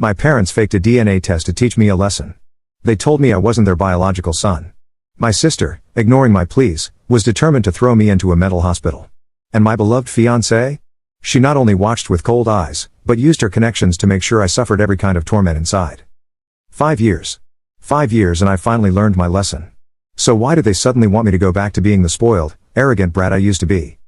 My parents faked a DNA test to teach me a lesson. They told me I wasn't their biological son. My sister, ignoring my pleas, was determined to throw me into a mental hospital. And my beloved fiancée? She not only watched with cold eyes, but used her connections to make sure I suffered every kind of torment inside. 5 years. 5 years and I finally learned my lesson. So why do they suddenly want me to go back to being the spoiled, arrogant brat I used to be?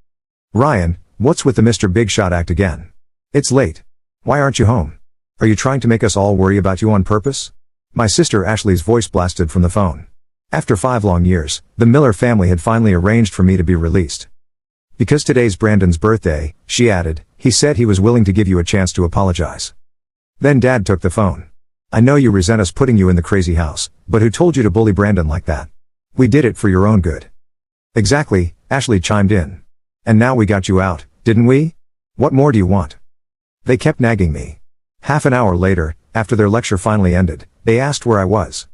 Ryan, what's with the Mr. Big Shot act again? It's late. Why aren't you home? Are you trying to make us all worry about you on purpose? My sister Ashley's voice blasted from the phone. After 5 long years, the Miller family had finally arranged for me to be released. Because today's Brandon's birthday, she added, he said he was willing to give you a chance to apologize. Then Dad took the phone. I know you resent us putting you in the crazy house, but who told you to bully Brandon like that? We did it for your own good. Exactly, Ashley chimed in. And now we got you out, didn't we? What more do you want? They kept nagging me. Half an hour later, after their lecture finally ended, they asked where I was.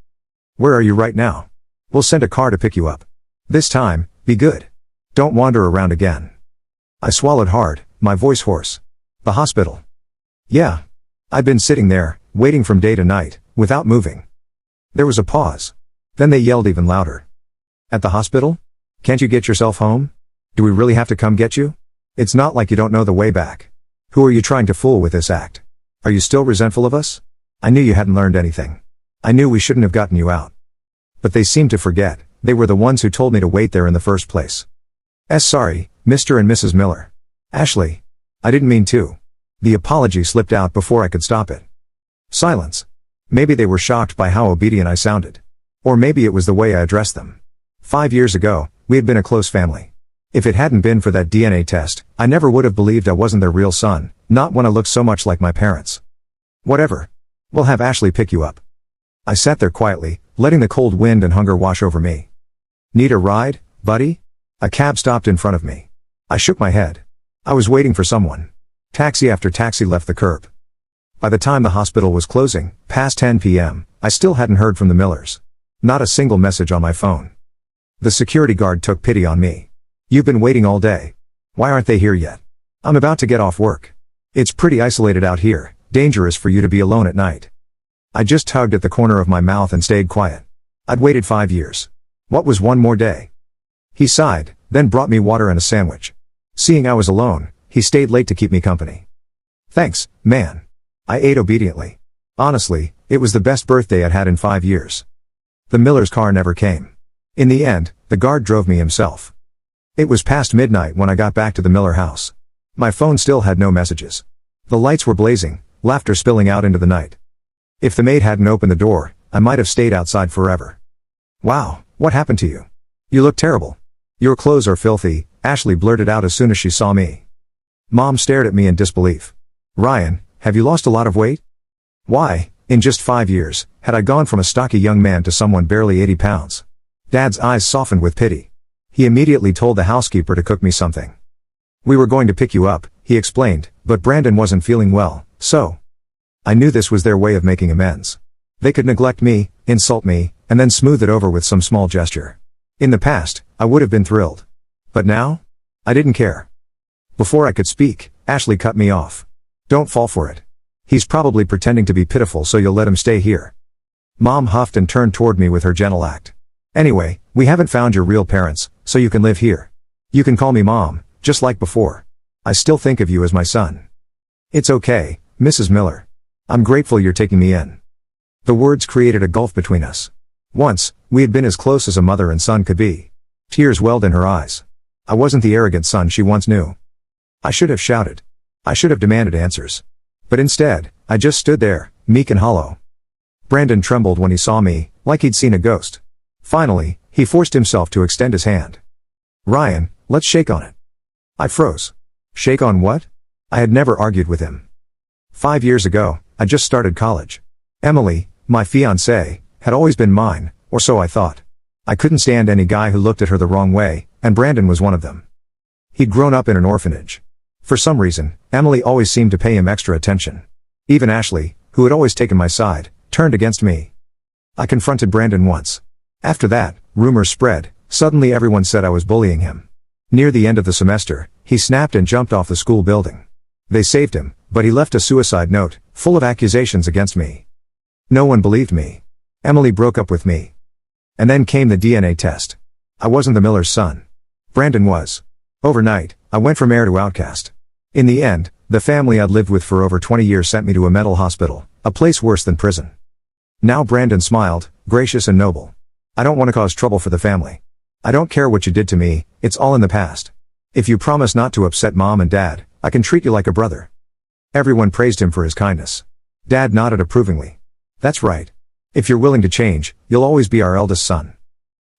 Where are you right now? We'll send a car to pick you up. This time, be good. Don't wander around again. I swallowed hard, my voice hoarse. The hospital. Yeah. I'd been sitting there, waiting from day to night, without moving. There was a pause. Then they yelled even louder. At the hospital? Can't you get yourself home? Do we really have to come get you? It's not like you don't know the way back. Who are you trying to fool with this act? Are you still resentful of us? I knew you hadn't learned anything. I knew we shouldn't have gotten you out. But they seemed to forget, they were the ones who told me to wait there in the first place. Sorry, Mr. and Mrs. Miller. Ashley. I didn't mean to. The apology slipped out before I could stop it. Silence. Maybe they were shocked by how obedient I sounded. Or maybe it was the way I addressed them. 5 years ago, we had been a close family. If it hadn't been for that DNA test, I never would have believed I wasn't their real son, not when I looked so much like my parents. Whatever. We'll have Ashley pick you up. I sat there quietly, letting the cold wind and hunger wash over me. Need a ride, buddy? A cab stopped in front of me. I shook my head. I was waiting for someone. Taxi after taxi left the curb. By the time the hospital was closing, past 10 p.m., I still hadn't heard from the Millers. Not a single message on my phone. The security guard took pity on me. You've been waiting all day. Why aren't they here yet? I'm about to get off work. It's pretty isolated out here, dangerous for you to be alone at night. I just tugged at the corner of my mouth and stayed quiet. I'd waited 5 years. What was one more day? He sighed, then brought me water and a sandwich. Seeing I was alone, he stayed late to keep me company. Thanks, man. I ate obediently. Honestly, it was the best birthday I'd had in 5 years. The Miller's car never came. In the end, the guard drove me himself. It was past midnight when I got back to the Miller house. My phone still had no messages. The lights were blazing, laughter spilling out into the night. If the maid hadn't opened the door, I might have stayed outside forever. Wow, what happened to you? You look terrible. Your clothes are filthy, Ashley blurted out as soon as she saw me. Mom stared at me in disbelief. Ryan, have you lost a lot of weight? Why, in just 5 years, had I gone from a stocky young man to someone barely 80 pounds? Dad's eyes softened with pity. He immediately told the housekeeper to cook me something. We were going to pick you up, he explained, but Brandon wasn't feeling well, so. I knew this was their way of making amends. They could neglect me, insult me, and then smooth it over with some small gesture. In the past, I would have been thrilled. But now? I didn't care. Before I could speak, Ashley cut me off. Don't fall for it. He's probably pretending to be pitiful so you'll let him stay here. Mom huffed and turned toward me with her gentle act. Anyway, we haven't found your real parents, so you can live here. You can call me Mom, just like before. I still think of you as my son. It's okay, Mrs. Miller. I'm grateful you're taking me in. The words created a gulf between us. Once, we had been as close as a mother and son could be. Tears welled in her eyes. I wasn't the arrogant son she once knew. I should have shouted. I should have demanded answers. But instead, I just stood there, meek and hollow. Brandon trembled when he saw me, like he'd seen a ghost. Finally, he forced himself to extend his hand. Ryan, let's shake on it. I froze. Shake on what? I had never argued with him. 5 years ago, I just started college. Emily, my fiancée, had always been mine, or so I thought. I couldn't stand any guy who looked at her the wrong way, and Brandon was one of them. He'd grown up in an orphanage. For some reason, Emily always seemed to pay him extra attention. Even Ashley, who had always taken my side, turned against me. I confronted Brandon once. After that, rumors spread. Suddenly everyone said I was bullying him. Near the end of the semester, he snapped and jumped off the school building. They saved him, but he left a suicide note, full of accusations against me. No one believed me. Emily broke up with me. And then came the DNA test. I wasn't the Miller's son. Brandon was. Overnight, I went from heir to outcast. In the end, the family I'd lived with for over 20 years sent me to a mental hospital, a place worse than prison. Now Brandon smiled, gracious and noble. I don't want to cause trouble for the family. I don't care what you did to me, it's all in the past. If you promise not to upset Mom and Dad, I can treat you like a brother. Everyone praised him for his kindness. Dad nodded approvingly. That's right. If you're willing to change, you'll always be our eldest son.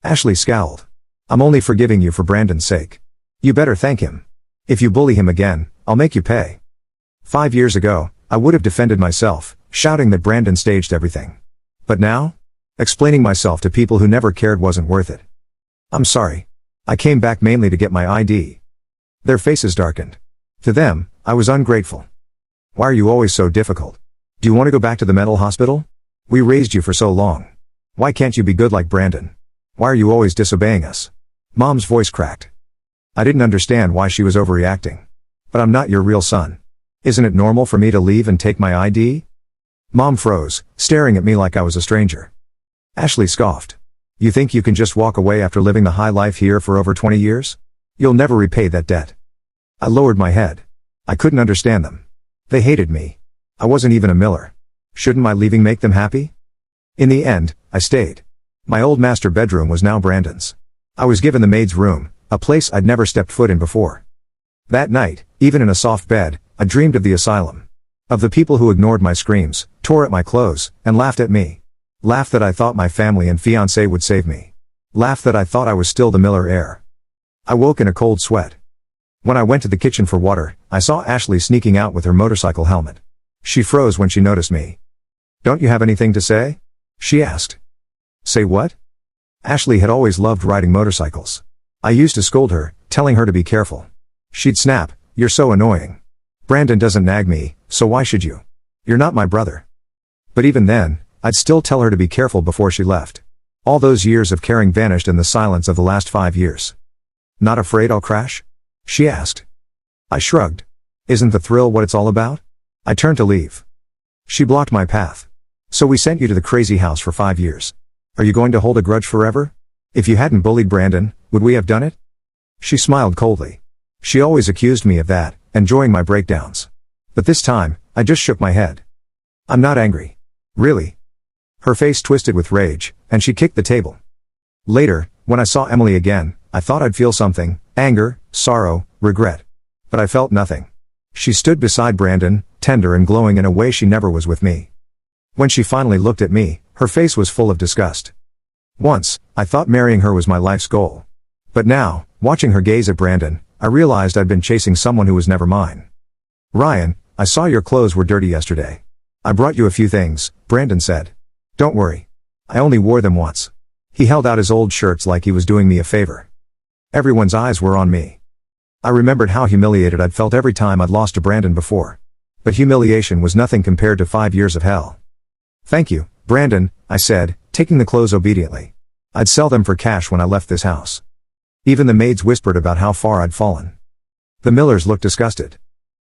Ashley scowled. I'm only forgiving you for Brandon's sake. You better thank him. If you bully him again, I'll make you pay. 5 years ago, I would have defended myself, shouting that Brandon staged everything. But now? Explaining myself to people who never cared wasn't worth it. I'm sorry. I came back mainly to get my ID. Their faces darkened. To them, I was ungrateful. Why are you always so difficult? Do you want to go back to the mental hospital? We raised you for so long. Why can't you be good like Brandon? Why are you always disobeying us? Mom's voice cracked. I didn't understand why she was overreacting. But I'm not your real son. Isn't it normal for me to leave and take my ID? Mom froze, staring at me like I was a stranger. Ashley scoffed. You think you can just walk away after living the high life here for over 20 years? You'll never repay that debt. I lowered my head. I couldn't understand them. They hated me. I wasn't even a Miller. Shouldn't my leaving make them happy? In the end, I stayed. My old master bedroom was now Brandon's. I was given the maid's room, a place I'd never stepped foot in before. That night, even in a soft bed, I dreamed of the asylum. Of the people who ignored my screams, tore at my clothes, and laughed at me. Laughed that I thought my family and fiancé would save me. Laughed that I thought I was still the Miller heir. I woke in a cold sweat. When I went to the kitchen for water, I saw Ashley sneaking out with her motorcycle helmet. She froze when she noticed me. Don't you have anything to say? She asked. Say what? Ashley had always loved riding motorcycles. I used to scold her, telling her to be careful. She'd snap, you're so annoying. Brandon doesn't nag me, so why should you? You're not my brother. But even then, I'd still tell her to be careful before she left. All those years of caring vanished in the silence of the last 5 years. Not afraid I'll crash? She asked. I shrugged. Isn't the thrill what it's all about? I turned to leave. She blocked my path. So we sent you to the crazy house for 5 years. Are you going to hold a grudge forever? If you hadn't bullied Brandon, would we have done it? She smiled coldly. She always accused me of that, enjoying my breakdowns. But this time, I just shook my head. I'm not angry. Really? Her face twisted with rage, and she kicked the table. Later, when I saw Emily again, I thought I'd feel something, anger, sorrow, regret. But I felt nothing. She stood beside Brandon, tender and glowing in a way she never was with me. When she finally looked at me, her face was full of disgust. Once, I thought marrying her was my life's goal. But now, watching her gaze at Brandon, I realized I'd been chasing someone who was never mine. Ryan, I saw your clothes were dirty yesterday. I brought you a few things, Brandon said. Don't worry. I only wore them once. He held out his old shirts like he was doing me a favor. Everyone's eyes were on me. I remembered how humiliated I'd felt every time I'd lost to Brandon before. But humiliation was nothing compared to 5 years of hell. Thank you, Brandon, I said, taking the clothes obediently. I'd sell them for cash when I left this house. Even the maids whispered about how far I'd fallen. The Millers looked disgusted.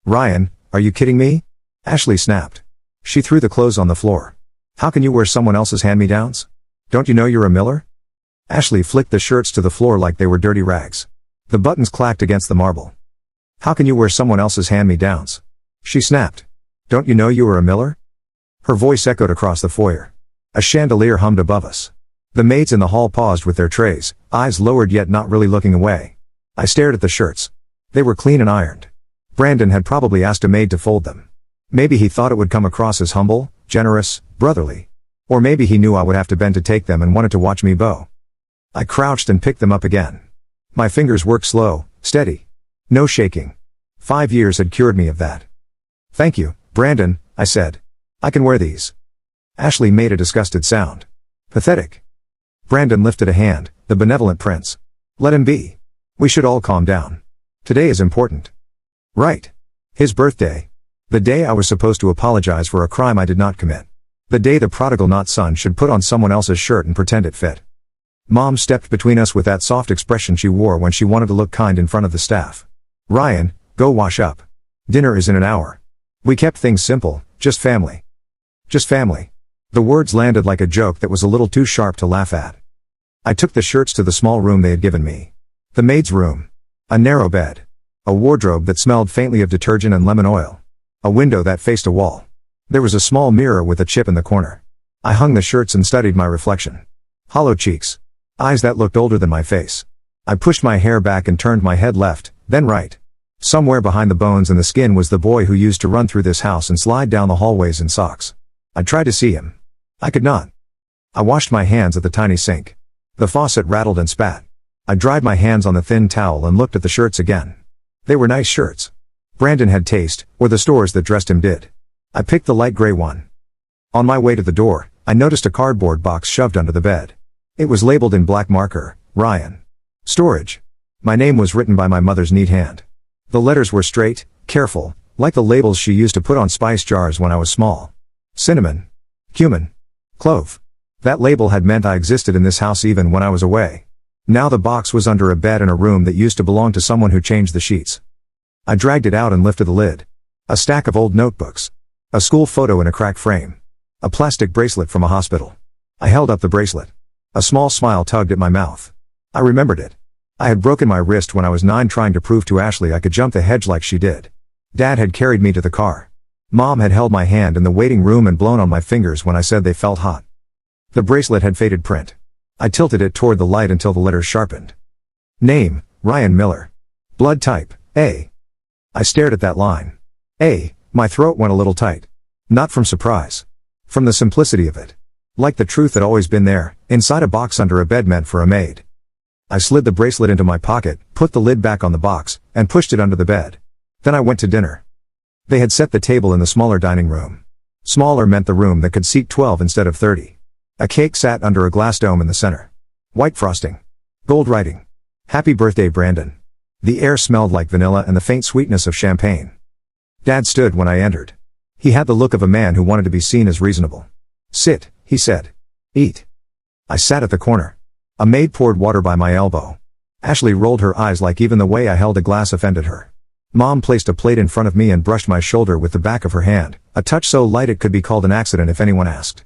Ryan, are you kidding me? Ashley snapped. She threw the clothes on the floor. How can you wear someone else's hand-me-downs? Don't you know you're a Miller? Ashley flicked the shirts to the floor like they were dirty rags. The buttons clacked against the marble. How can you wear someone else's hand-me-downs? She snapped. Don't you know you were a Miller? Her voice echoed across the foyer. A chandelier hummed above us. The maids in the hall paused with their trays, eyes lowered yet not really looking away. I stared at the shirts. They were clean and ironed. Brandon had probably asked a maid to fold them. Maybe he thought it would come across as humble, generous, brotherly. Or maybe he knew I would have to bend to take them and wanted to watch me bow. I crouched and picked them up again. My fingers worked slow, steady. No shaking. 5 years had cured me of that. Thank you, Brandon, I said. I can wear these. Ashley made a disgusted sound. Pathetic. Brandon lifted a hand, the benevolent prince. Let him be. We should all calm down. Today is important. Right. His birthday. The day I was supposed to apologize for a crime I did not commit. The day the prodigal not son should put on someone else's shirt and pretend it fit. Mom stepped between us with that soft expression she wore when she wanted to look kind in front of the staff. Ryan, go wash up. Dinner is in an hour. We kept things simple, just family. Just family. The words landed like a joke that was a little too sharp to laugh at. I took the shirts to the small room they had given me. The maid's room. A narrow bed. A wardrobe that smelled faintly of detergent and lemon oil. A window that faced a wall. There was a small mirror with a chip in the corner. I hung the shirts and studied my reflection. Hollow cheeks. Eyes that looked older than my face. I pushed my hair back and turned my head left, then right. Somewhere behind the bones and the skin was the boy who used to run through this house and slide down the hallways in socks. I tried to see him. I could not. I washed my hands at the tiny sink. The faucet rattled and spat. I dried my hands on the thin towel and looked at the shirts again. They were nice shirts. Brandon had taste, or the stores that dressed him did. I picked the light gray one. On my way to the door, I noticed a cardboard box shoved under the bed. It was labeled in black marker, Ryan. Storage. My name was written by my mother's neat hand. The letters were straight, careful, like the labels she used to put on spice jars when I was small. Cinnamon. Cumin. Clove. That label had meant I existed in this house even when I was away. Now the box was under a bed in a room that used to belong to someone who changed the sheets. I dragged it out and lifted the lid. A stack of old notebooks. A school photo in a cracked frame. A plastic bracelet from a hospital. I held up the bracelet. A small smile tugged at my mouth. I remembered it. I had broken my wrist when I was 9 trying to prove to Ashley I could jump the hedge like she did. Dad had carried me to the car. Mom had held my hand in the waiting room and blown on my fingers when I said they felt hot. The bracelet had faded print. I tilted it toward the light until the letters sharpened. Name, Ryan Miller. Blood type, A. I stared at that line. A. My throat went a little tight. Not from surprise. From the simplicity of it. Like the truth had always been there, inside a box under a bed meant for a maid. I slid the bracelet into my pocket, put the lid back on the box, and pushed it under the bed. Then I went to dinner. They had set the table in the smaller dining room. Smaller meant the room that could seat 12 instead of 30. A cake sat under a glass dome in the center. White frosting. Gold writing. Happy birthday, Brandon. The air smelled like vanilla and the faint sweetness of champagne. Dad stood when I entered. He had the look of a man who wanted to be seen as reasonable. Sit, he said. Eat. I sat at the corner. A maid poured water by my elbow. Ashley rolled her eyes like even the way I held a glass offended her. Mom placed a plate in front of me and brushed my shoulder with the back of her hand, a touch so light it could be called an accident if anyone asked.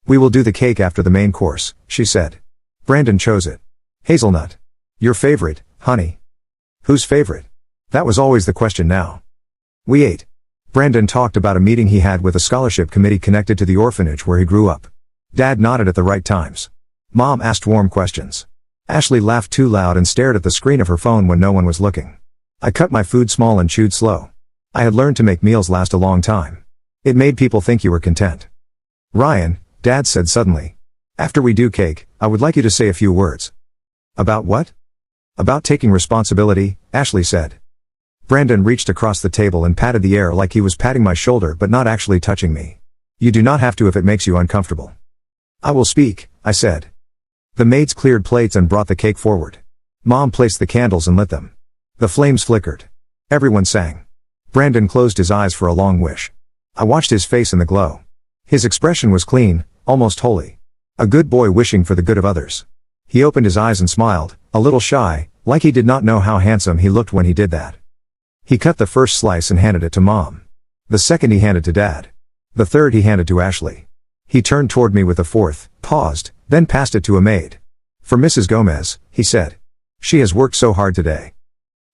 We will do the cake after the main course, she said. Brandon chose it. Hazelnut. Your favorite, honey. Whose favorite? That was always the question now. We ate. Brandon talked about a meeting he had with a scholarship committee connected to the orphanage where he grew up. Dad nodded at the right times. Mom asked warm questions. Ashley laughed too loud and stared at the screen of her phone when no one was looking. I cut my food small and chewed slow. I had learned to make meals last a long time. It made people think you were content. Ryan, Dad said suddenly. After we do cake, I would like you to say a few words. About what? About taking responsibility, Ashley said. Brandon reached across the table and patted the air like he was patting my shoulder but not actually touching me. You do not have to if it makes you uncomfortable. I will speak, I said. The maids cleared plates and brought the cake forward. Mom placed the candles and lit them. The flames flickered. Everyone sang. Brandon closed his eyes for a long wish. I watched his face in the glow. His expression was clean, almost holy. A good boy wishing for the good of others. He opened his eyes and smiled, a little shy, like he did not know how handsome he looked when he did that. He cut the first slice and handed it to Mom. The second he handed to Dad. The third he handed to Ashley. He turned toward me with the fourth, paused, then passed it to a maid. For Mrs. Gomez, he said. She has worked so hard today.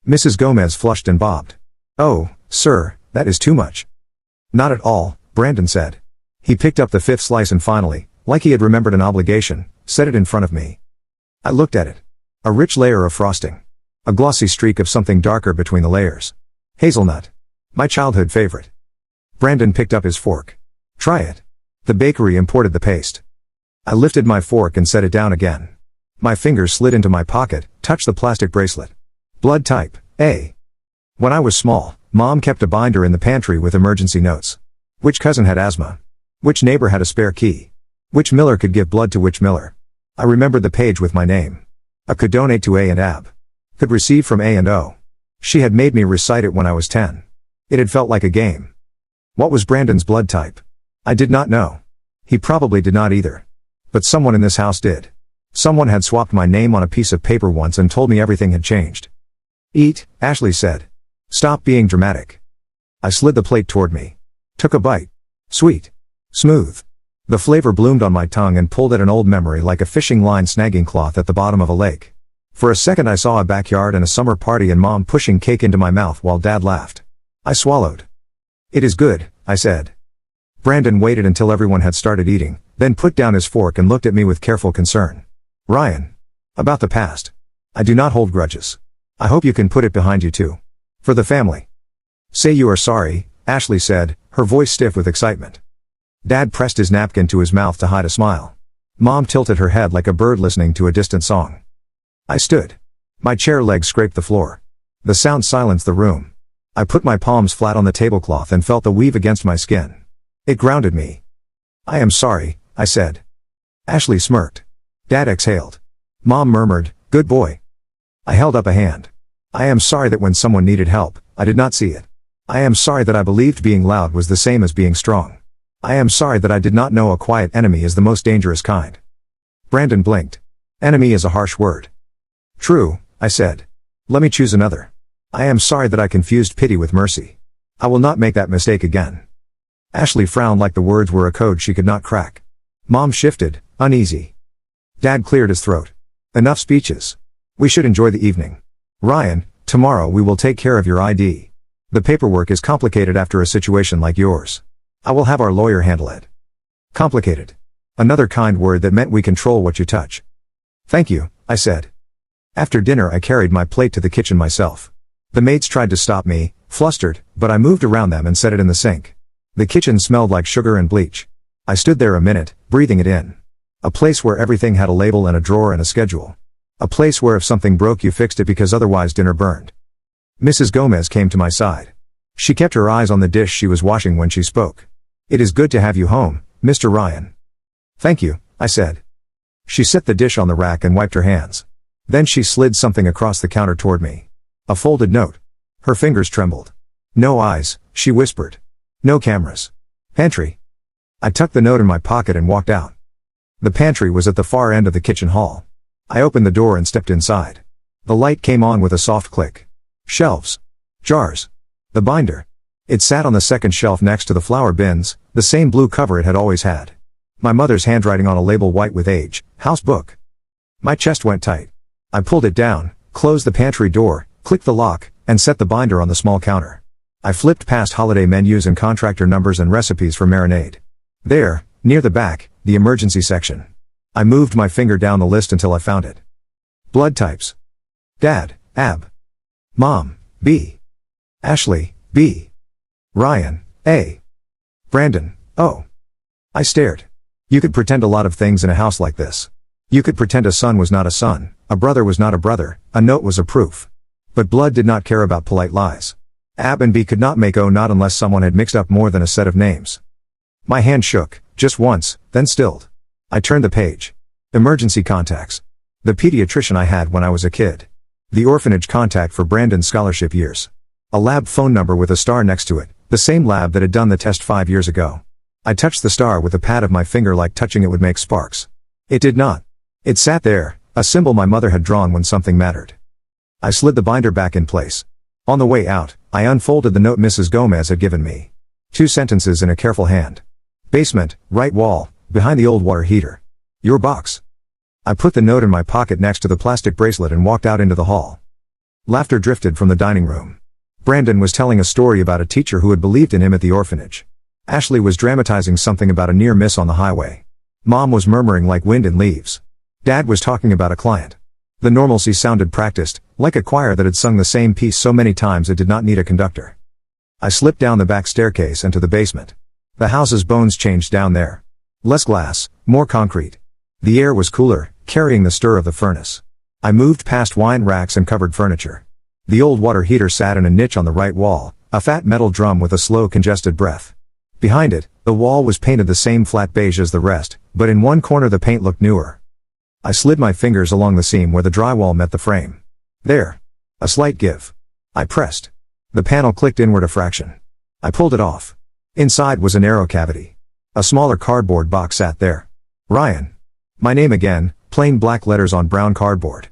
Mrs. Gomez flushed and bobbed. Oh, sir, that is too much. Not at all, Brandon said. He picked up the fifth slice and finally, like he had remembered an obligation, set it in front of me. I looked at it. A rich layer of frosting. A glossy streak of something darker between the layers. Hazelnut. My childhood favorite. Brandon picked up his fork. Try it. The bakery imported the paste. I lifted my fork and set it down again. My fingers slid into my pocket, touched the plastic bracelet. Blood type, A. When I was small, Mom kept a binder in the pantry with emergency notes. Which cousin had asthma? Which neighbor had a spare key? Which Miller could give blood to which Miller? I remembered the page with my name. I could donate to A and Ab. Could receive from A and O. She had made me recite it when I was 10. It had felt like a game. What was Brandon's blood type? I did not know. He probably did not either. But someone in this house did. Someone had swapped my name on a piece of paper once and told me everything had changed. Eat, Ashley said. Stop being dramatic. I slid the plate toward me. Took a bite. Sweet. Smooth. The flavor bloomed on my tongue and pulled at an old memory like a fishing line snagging cloth at the bottom of a lake. For a second I saw a backyard and a summer party and Mom pushing cake into my mouth while Dad laughed. I swallowed. It is good, I said. Brandon waited until everyone had started eating, then put down his fork and looked at me with careful concern. Ryan. About the past. I do not hold grudges. I hope you can put it behind you too. For the family. Say you are sorry, Ashley said, her voice stiff with excitement. Dad pressed his napkin to his mouth to hide a smile. Mom tilted her head like a bird listening to a distant song. I stood. My chair legs scraped the floor. The sound silenced the room. I put my palms flat on the tablecloth and felt the weave against my skin. It grounded me. I am sorry, I said. Ashley smirked. Dad exhaled. Mom murmured, good boy. I held up a hand. I am sorry that when someone needed help, I did not see it. I am sorry that I believed being loud was the same as being strong. I am sorry that I did not know a quiet enemy is the most dangerous kind. Brandon blinked. Enemy is a harsh word. True, I said. Let me choose another. I am sorry that I confused pity with mercy. I will not make that mistake again. Ashley frowned like the words were a code she could not crack. Mom shifted, uneasy. Dad cleared his throat. Enough speeches. We should enjoy the evening. Ryan, tomorrow we will take care of your ID. The paperwork is complicated after a situation like yours. I will have our lawyer handle it. Complicated. Another kind word that meant we control what you touch. Thank you, I said. After dinner I carried my plate to the kitchen myself. The maids tried to stop me, flustered, but I moved around them and set it in the sink. The kitchen smelled like sugar and bleach. I stood there a minute, breathing it in. A place where everything had a label and a drawer and a schedule. A place where if something broke you fixed it because otherwise dinner burned. Mrs. Gomez came to my side. She kept her eyes on the dish she was washing when she spoke. It is good to have you home, Mr. Ryan. Thank you, I said. She set the dish on the rack and wiped her hands. Then she slid something across the counter toward me. A folded note. Her fingers trembled. No eyes, she whispered. No cameras. Pantry. I tucked the note in my pocket and walked out. The pantry was at the far end of the kitchen hall. I opened the door and stepped inside. The light came on with a soft click. Shelves. Jars. The binder. It sat on the second shelf next to the flour bins, the same blue cover it had always had. My mother's handwriting on a label white with age, house book. My chest went tight. I pulled it down, closed the pantry door, clicked the lock, and set the binder on the small counter. I flipped past holiday menus and contractor numbers and recipes for marinade. There, near the back, the emergency section. I moved my finger down the list until I found it. Blood types. Dad, AB. Mom, B. Ashley, B. Ryan, A. Brandon, O. I stared. You could pretend a lot of things in a house like this. You could pretend a son was not a son, a brother was not a brother, a note was a proof. But blood did not care about polite lies. AB and B could not make O not unless someone had mixed up more than a set of names. My hand shook, just once, then stilled. I turned the page. Emergency contacts. The pediatrician I had when I was a kid. The orphanage contact for Brandon's scholarship years. A lab phone number with a star next to it, the same lab that had done the test 5 years ago. I touched the star with the pad of my finger like touching it would make sparks. It did not. It sat there, a symbol my mother had drawn when something mattered. I slid the binder back in place. On the way out, I unfolded the note Mrs. Gomez had given me. 2 sentences in a careful hand. Basement, right wall, behind the old water heater. Your box. I put the note in my pocket next to the plastic bracelet and walked out into the hall. Laughter drifted from the dining room. Brandon was telling a story about a teacher who had believed in him at the orphanage. Ashley was dramatizing something about a near miss on the highway. Mom was murmuring like wind in leaves. Dad was talking about a client. The normalcy sounded practiced, like a choir that had sung the same piece so many times it did not need a conductor. I slipped down the back staircase and to the basement. The house's bones changed down there. Less glass, more concrete. The air was cooler, carrying the stir of the furnace. I moved past wine racks and covered furniture. The old water heater sat in a niche on the right wall, a fat metal drum with a slow congested breath. Behind it, the wall was painted the same flat beige as the rest, but in one corner the paint looked newer. I slid my fingers along the seam where the drywall met the frame. There. A slight give. I pressed. The panel clicked inward a fraction. I pulled it off. Inside was a narrow cavity. A smaller cardboard box sat there. Ryan. My name again, plain black letters on brown cardboard.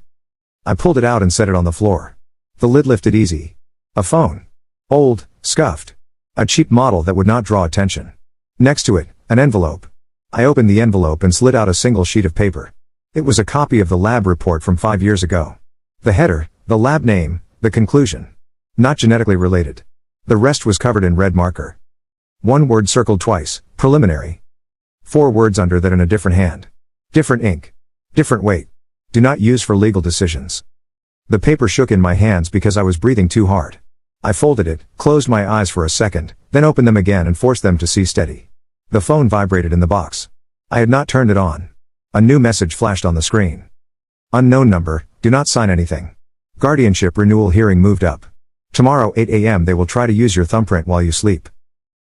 I pulled it out and set it on the floor. The lid lifted easy. A phone. Old, scuffed. A cheap model that would not draw attention. Next to it, an envelope. I opened the envelope and slid out a single sheet of paper. It was a copy of the lab report from 5 years ago. The header, the lab name, the conclusion. Not genetically related. The rest was covered in red marker. One word circled twice, preliminary. 4 words under that in a different hand. Different ink. Different weight. Do not use for legal decisions. The paper shook in my hands because I was breathing too hard. I folded it, closed my eyes for a second, then opened them again and forced them to see steady. The phone vibrated in the box. I had not turned it on. A new message flashed on the screen. Unknown number, do not sign anything. Guardianship renewal hearing moved up. Tomorrow 8 a.m. they will try to use your thumbprint while you sleep.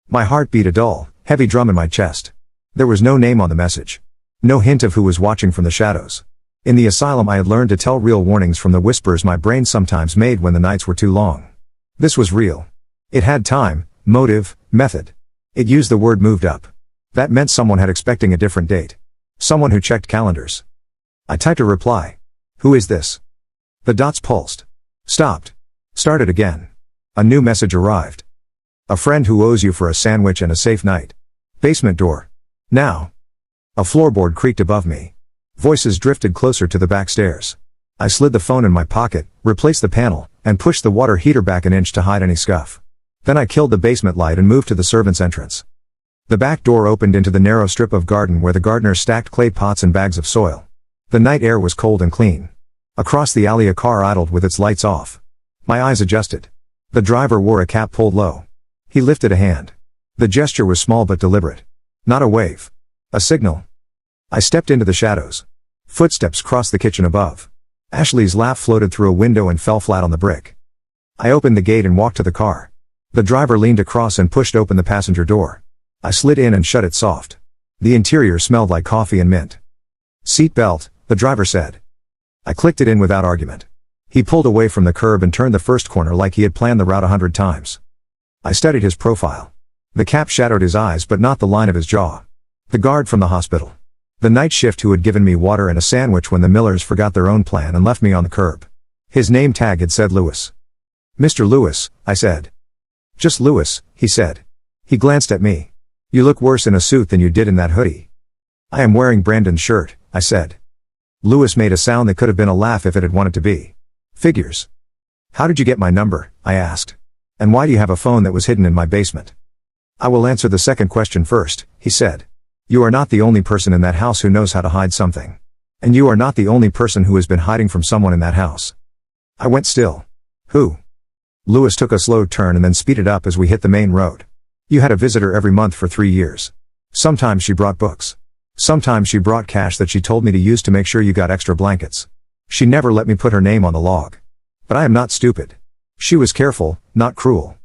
My heart beat a dull, heavy drum in my chest. There was no name on the message. No hint of who was watching from the shadows. In the asylum I had learned to tell real warnings from the whispers my brain sometimes made when the nights were too long. This was real. It had time, motive, method. It used the word moved up. That meant someone had expecting a different date. Someone who checked calendars. I typed a reply. Who is this? The dots pulsed. Stopped. Started again. A new message arrived. A friend who owes you for a sandwich and a safe night. Basement door. Now. A floorboard creaked above me. Voices drifted closer to the back stairs. I slid the phone in my pocket, replaced the panel, and pushed the water heater back an inch to hide any scuff. Then I killed the basement light and moved to the servants' entrance. The back door opened into the narrow strip of garden where the gardeners stacked clay pots and bags of soil. The night air was cold and clean. Across the alley a car idled with its lights off. My eyes adjusted. The driver wore a cap pulled low. He lifted a hand. The gesture was small but deliberate. Not a wave. A signal. I stepped into the shadows. Footsteps crossed the kitchen above. Ashley's laugh floated through a window and fell flat on the brick. I opened the gate and walked to the car. The driver leaned across and pushed open the passenger door. I slid in and shut it soft. The interior smelled like coffee and mint. Seat belt, the driver said. I clicked it in without argument. He pulled away from the curb and turned the first corner like he had planned the route 100 times. I studied his profile. The cap shadowed his eyes but not the line of his jaw. The guard from the hospital. The night shift who had given me water and a sandwich when the Millers forgot their own plan and left me on the curb. His name tag had said Lewis. Mr. Lewis, I said. Just Lewis, he said. He glanced at me. You look worse in a suit than you did in that hoodie. I am wearing Brandon's shirt, I said. Lewis made a sound that could have been a laugh if it had wanted to be. Figures. How did you get my number? I asked. And why do you have a phone that was hidden in my basement? I will answer the second question first, he said. You are not the only person in that house who knows how to hide something. And you are not the only person who has been hiding from someone in that house. I went still. Who? Lewis took a slow turn and then speeded up as we hit the main road. You had a visitor every month for 3 years. Sometimes she brought books. Sometimes she brought cash that she told me to use to make sure you got extra blankets. She never let me put her name on the log. But I am not stupid. She was careful, not cruel.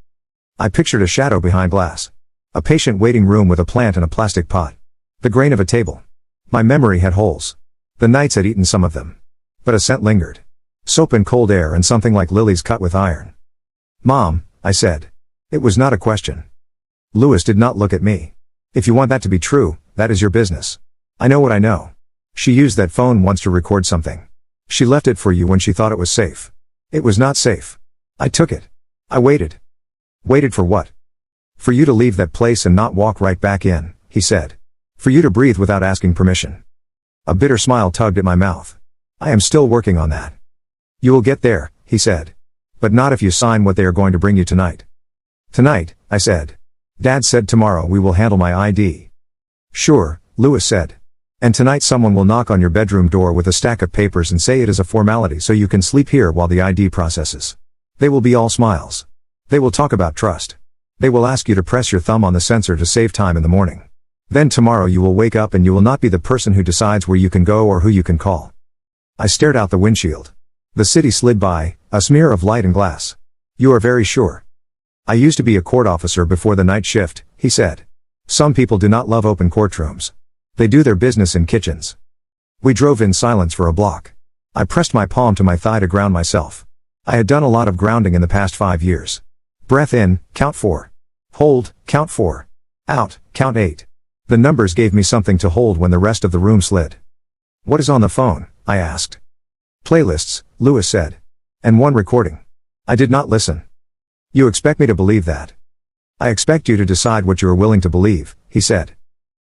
I pictured a shadow behind glass. A patient waiting room with a plant in a plastic pot. The grain of a table. My memory had holes. The nights had eaten some of them. But a scent lingered. Soap and cold air and something like lilies cut with iron. Mom, I said. It was not a question. Lewis did not look at me. If you want that to be true, that is your business. I know what I know. She used that phone once to record something. She left it for you when she thought it was safe. It was not safe. I took it. I waited. Waited for what? For you to leave that place and not walk right back in, he said. For you to breathe without asking permission. A bitter smile tugged at my mouth. I am still working on that. You will get there, he said. But not if you sign what they are going to bring you tonight. Tonight, I said. Dad said tomorrow we will handle my ID. Sure, Lewis said. And tonight someone will knock on your bedroom door with a stack of papers and say it is a formality so you can sleep here while the ID processes. They will be all smiles. They will talk about trust. They will ask you to press your thumb on the sensor to save time in the morning. Then tomorrow you will wake up and you will not be the person who decides where you can go or who you can call. I stared out the windshield. The city slid by, a smear of light and glass. You are very sure. I used to be a court officer before the night shift, he said. Some people do not love open courtrooms. They do their business in kitchens. We drove in silence for a block. I pressed my palm to my thigh to ground myself. I had done a lot of grounding in the past 5 years. Breath in, count 4. Hold, count 4. Out, count 8. The numbers gave me something to hold when the rest of the room slid. What is on the phone? I asked. Playlists, Lewis said. And one recording. I did not listen. You expect me to believe that? I expect you to decide what you are willing to believe, he said.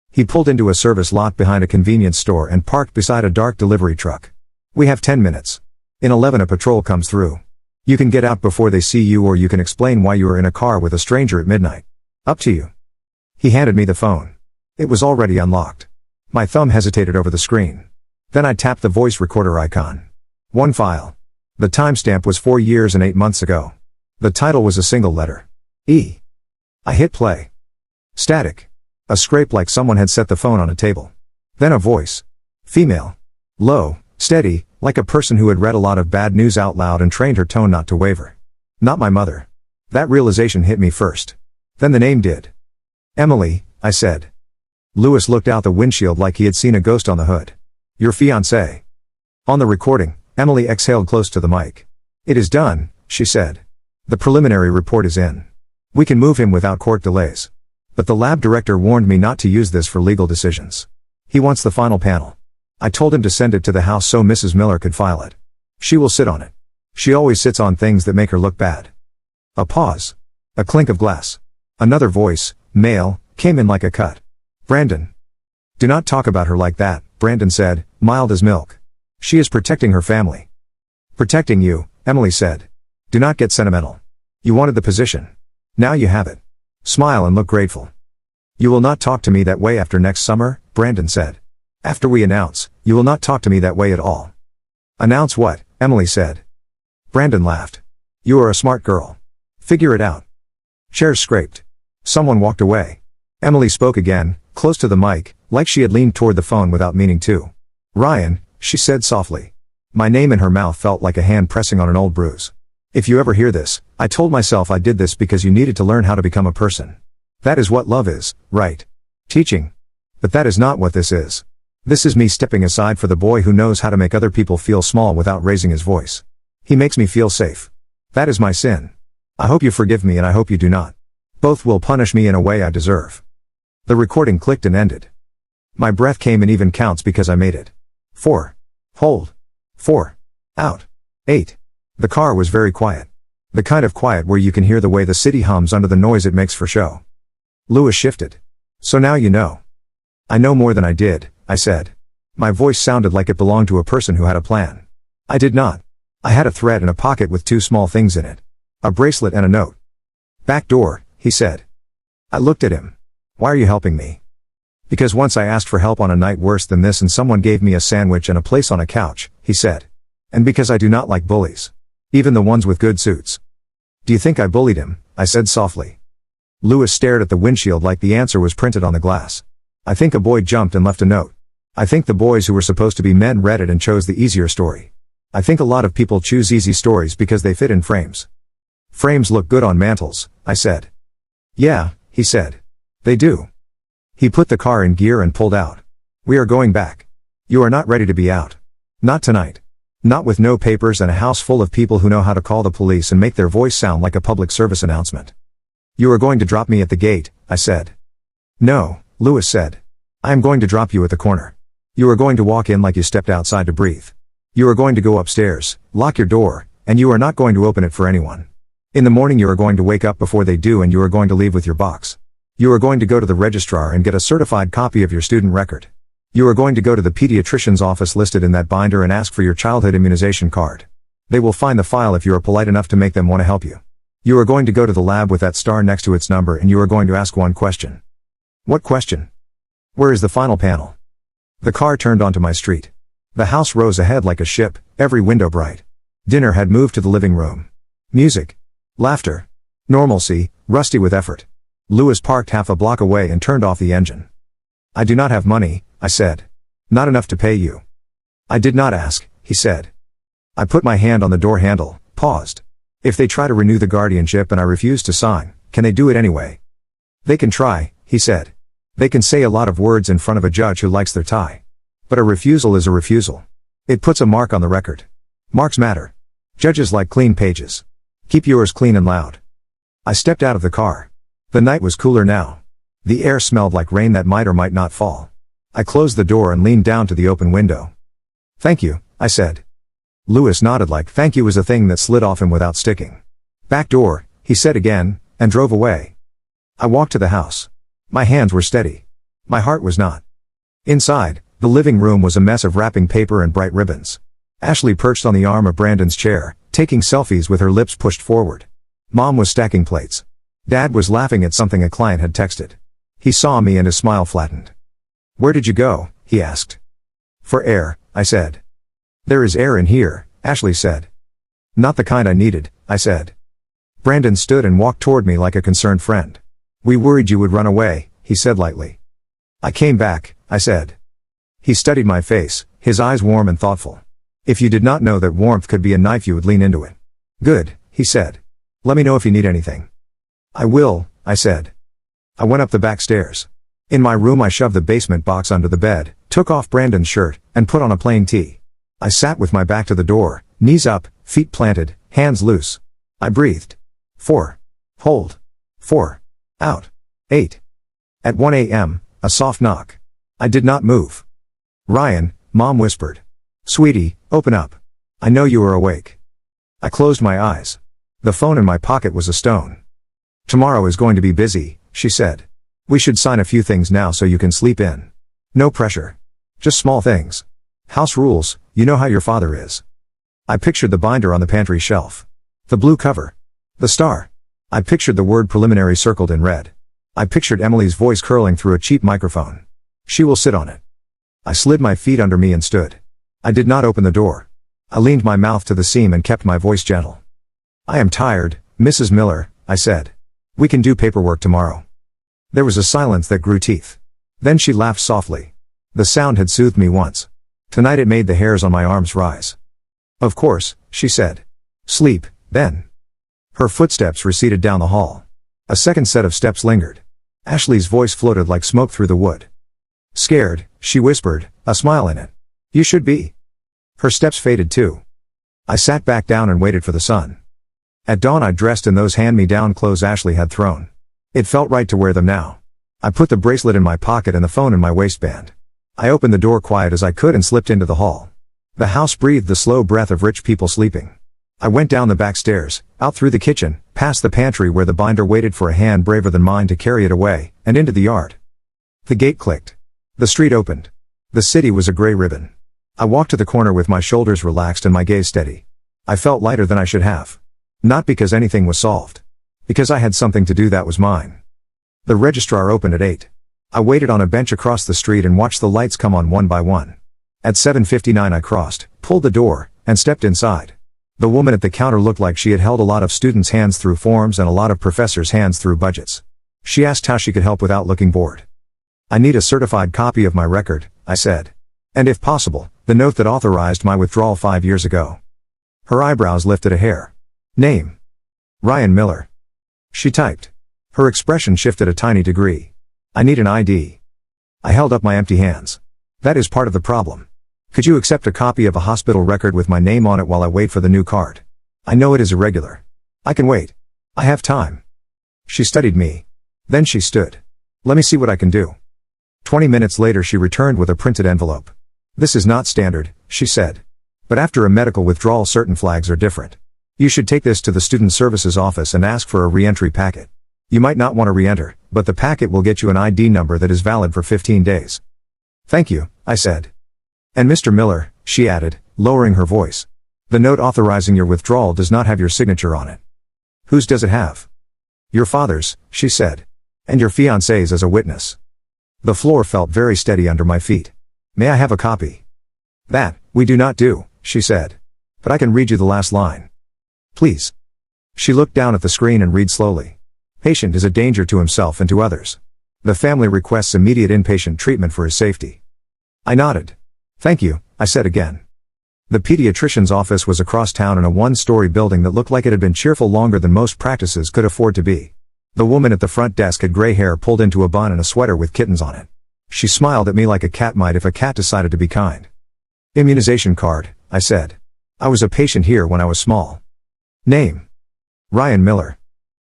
He pulled into a service lot behind a convenience store and parked beside a dark delivery truck. We have 10 minutes. In 11 a patrol comes through. You can get out before they see you, or you can explain why you are in a car with a stranger at midnight. Up to you. He handed me the phone. It was already unlocked. My thumb hesitated over the screen. Then I tapped the voice recorder icon. One file. The timestamp was 4 years and 8 months ago. The title was a single letter. E. I hit play. Static. A scrape like someone had set the phone on a table. Then a voice. Female. Low, steady, like a person who had read a lot of bad news out loud and trained her tone not to waver. Not my mother. That realization hit me first. Then the name did. Emily, I said. Louis looked out the windshield like he had seen a ghost on the hood. Your fiancé. On the recording, Emily exhaled close to the mic. It is done, she said. The preliminary report is in. We can move him without court delays. But the lab director warned me not to use this for legal decisions. He wants the final panel. I told him to send it to the house so Mrs. Miller could file it. She will sit on it. She always sits on things that make her look bad. A pause. A clink of glass. Another voice, male, came in like a cut. Brandon. Do not talk about her like that, Brandon said, mild as milk. She is protecting her family. Protecting you, Emily said. Do not get sentimental. You wanted the position. Now you have it. Smile and look grateful. You will not talk to me that way after next summer, Brandon said. After we announce, you will not talk to me that way at all. Announce what? Emily said. Brandon laughed. You are a smart girl. Figure it out. Chairs scraped. Someone walked away. Emily spoke again, close to the mic, like she had leaned toward the phone without meaning to. Ryan, she said softly. My name in her mouth felt like a hand pressing on an old bruise. If you ever hear this, I told myself I did this because you needed to learn how to become a person. That is what love is, right? Teaching. But that is not what this is. This is me stepping aside for the boy who knows how to make other people feel small without raising his voice. He makes me feel safe. That is my sin. I hope you forgive me and I hope you do not. Both will punish me in a way I deserve. The recording clicked and ended. My breath came in even counts because I made it. 4. Hold. 4. Out. 8. The car was very quiet. The kind of quiet where you can hear the way the city hums under the noise it makes for show. Louis shifted. So now you know. I know more than I did, I said. My voice sounded like it belonged to a person who had a plan. I did not. I had a thread in a pocket with 2 small things in it. A bracelet and a note. Back door, he said. I looked at him. Why are you helping me? Because once I asked for help on a night worse than this and someone gave me a sandwich and a place on a couch, he said. And because I do not like bullies. Even the ones with good suits. Do you think I bullied him? I said softly. Louis stared at the windshield like the answer was printed on the glass. I think a boy jumped and left a note. I think the boys who were supposed to be men read it and chose the easier story. I think a lot of people choose easy stories because they fit in frames. Frames look good on mantles, I said. Yeah, he said. They do. He put the car in gear and pulled out. We are going back. You are not ready to be out. Not tonight. Not with no papers and a house full of people who know how to call the police and make their voice sound like a public service announcement. You are going to drop me at the gate, I said. No, Louis said. I am going to drop you at the corner. You are going to walk in like you stepped outside to breathe. You are going to go upstairs, lock your door, and you are not going to open it for anyone. In the morning you are going to wake up before they do and you are going to leave with your box. You are going to go to the registrar and get a certified copy of your student record. You are going to go to the pediatrician's office listed in that binder and ask for your childhood immunization card. They will find the file if you are polite enough to make them want to help you. You are going to go to the lab with that star next to its number and you are going to ask one question. What question? Where is the final panel? The car turned onto my street. The house rose ahead like a ship, every window bright. Dinner had moved to the living room. Music. Laughter. Normalcy, rusty with effort. Louis parked half a block away and turned off the engine. I do not have money, I said. Not enough to pay you. I did not ask, he said. I put my hand on the door handle, paused. If they try to renew the guardianship and I refuse to sign, can they do it anyway? They can try, he said. They can say a lot of words in front of a judge who likes their tie. But a refusal is a refusal. It puts a mark on the record. Marks matter. Judges like clean pages. Keep yours clean and loud. I stepped out of the car. The night was cooler now. The air smelled like rain that might or might not fall. I closed the door and leaned down to the open window. Thank you, I said. Louis nodded like thank you was a thing that slid off him without sticking. Back door, he said again, and drove away. I walked to the house. My hands were steady. My heart was not. Inside, the living room was a mess of wrapping paper and bright ribbons. Ashley perched on the arm of Brandon's chair, taking selfies with her lips pushed forward. Mom was stacking plates. Dad was laughing at something a client had texted. He saw me and his smile flattened. "Where did you go?" he asked. "For air," I said. "There is air in here," Ashley said. "Not the kind I needed," I said. Brandon stood and walked toward me like a concerned friend. "We worried you would run away," he said lightly. "I came back," I said. He studied my face, his eyes warm and thoughtful. "If you did not know that warmth could be a knife, you would lean into it." "Good," he said. "Let me know if you need anything." "I will," I said. I went up the back stairs. In my room I shoved the basement box under the bed, took off Brandon's shirt, and put on a plain tee. I sat with my back to the door, knees up, feet planted, hands loose. I breathed. 4. Hold. 4. Out. 8. At 1 a.m., a soft knock. I did not move. "Ryan," Mom whispered. "Sweetie, open up. I know you are awake." I closed my eyes. The phone in my pocket was a stone. "Tomorrow is going to be busy," she said. "We should sign a few things now so you can sleep in. No pressure. Just small things. House rules, you know how your father is." I pictured the binder on the pantry shelf. The blue cover. The star. I pictured the word preliminary circled in red. I pictured Emily's voice curling through a cheap microphone. "She will sit on it." I slid my feet under me and stood. I did not open the door. I leaned my mouth to the seam and kept my voice gentle. "I am tired, Mrs. Miller," I said. "We can do paperwork tomorrow." There was a silence that grew teeth. Then she laughed softly. The sound had soothed me once. Tonight it made the hairs on my arms rise. "Of course," she said. "Sleep, then." Her footsteps receded down the hall. A second set of steps lingered. Ashley's voice floated like smoke through the wood. "Scared," she whispered, a smile in it. "You should be." Her steps faded too. I sat back down and waited for the sun. At dawn I dressed in those hand-me-down clothes Ashley had thrown. It felt right to wear them now. I put the bracelet in my pocket and the phone in my waistband. I opened the door quiet as I could and slipped into the hall. The house breathed the slow breath of rich people sleeping. I went down the back stairs, out through the kitchen, past the pantry where the binder waited for a hand braver than mine to carry it away, and into the yard. The gate clicked. The street opened. The city was a gray ribbon. I walked to the corner with my shoulders relaxed and my gaze steady. I felt lighter than I should have. Not because anything was solved. Because I had something to do that was mine. The registrar opened at 8. I waited on a bench across the street and watched the lights come on one by one. At 7:59 I crossed, pulled the door, and stepped inside. The woman at the counter looked like she had held a lot of students' hands through forms and a lot of professors' hands through budgets. She asked how she could help without looking bored. "I need a certified copy of my record," I said. "And if possible, the note that authorized my withdrawal 5 years ago." Her eyebrows lifted a hair. "Name?" "Ryan Miller." She typed. Her expression shifted a tiny degree. "I need an ID." I held up my empty hands. "That is part of the problem. Could you accept a copy of a hospital record with my name on it while I wait for the new card? I know it is irregular. I can wait. I have time." She studied me. Then she stood. "Let me see what I can do." 20 minutes later she returned with a printed envelope. "This is not standard," she said. "But after a medical withdrawal certain flags are different. You should take this to the Student Services office and ask for a re-entry packet. You might not want to re-enter, but the packet will get you an ID number that is valid for 15 days. "Thank you," I said. "And Mr. Miller," she added, lowering her voice. "The note authorizing your withdrawal does not have your signature on it." "Whose does it have?" "Your father's," she said. "And your fiancé's as a witness." The floor felt very steady under my feet. "May I have a copy?" "That, we do not do," she said. "But I can read you the last line." "Please." She looked down at the screen and read slowly. "Patient is a danger to himself and to others. The family requests immediate inpatient treatment for his safety." I nodded. "Thank you," I said again. The pediatrician's office was across town in a one-story building that looked like it had been cheerful longer than most practices could afford to be. The woman at the front desk had gray hair pulled into a bun and a sweater with kittens on it. She smiled at me like a cat might if a cat decided to be kind. "Immunization card," I said. "I was a patient here when I was small." "Name?" "Ryan Miller."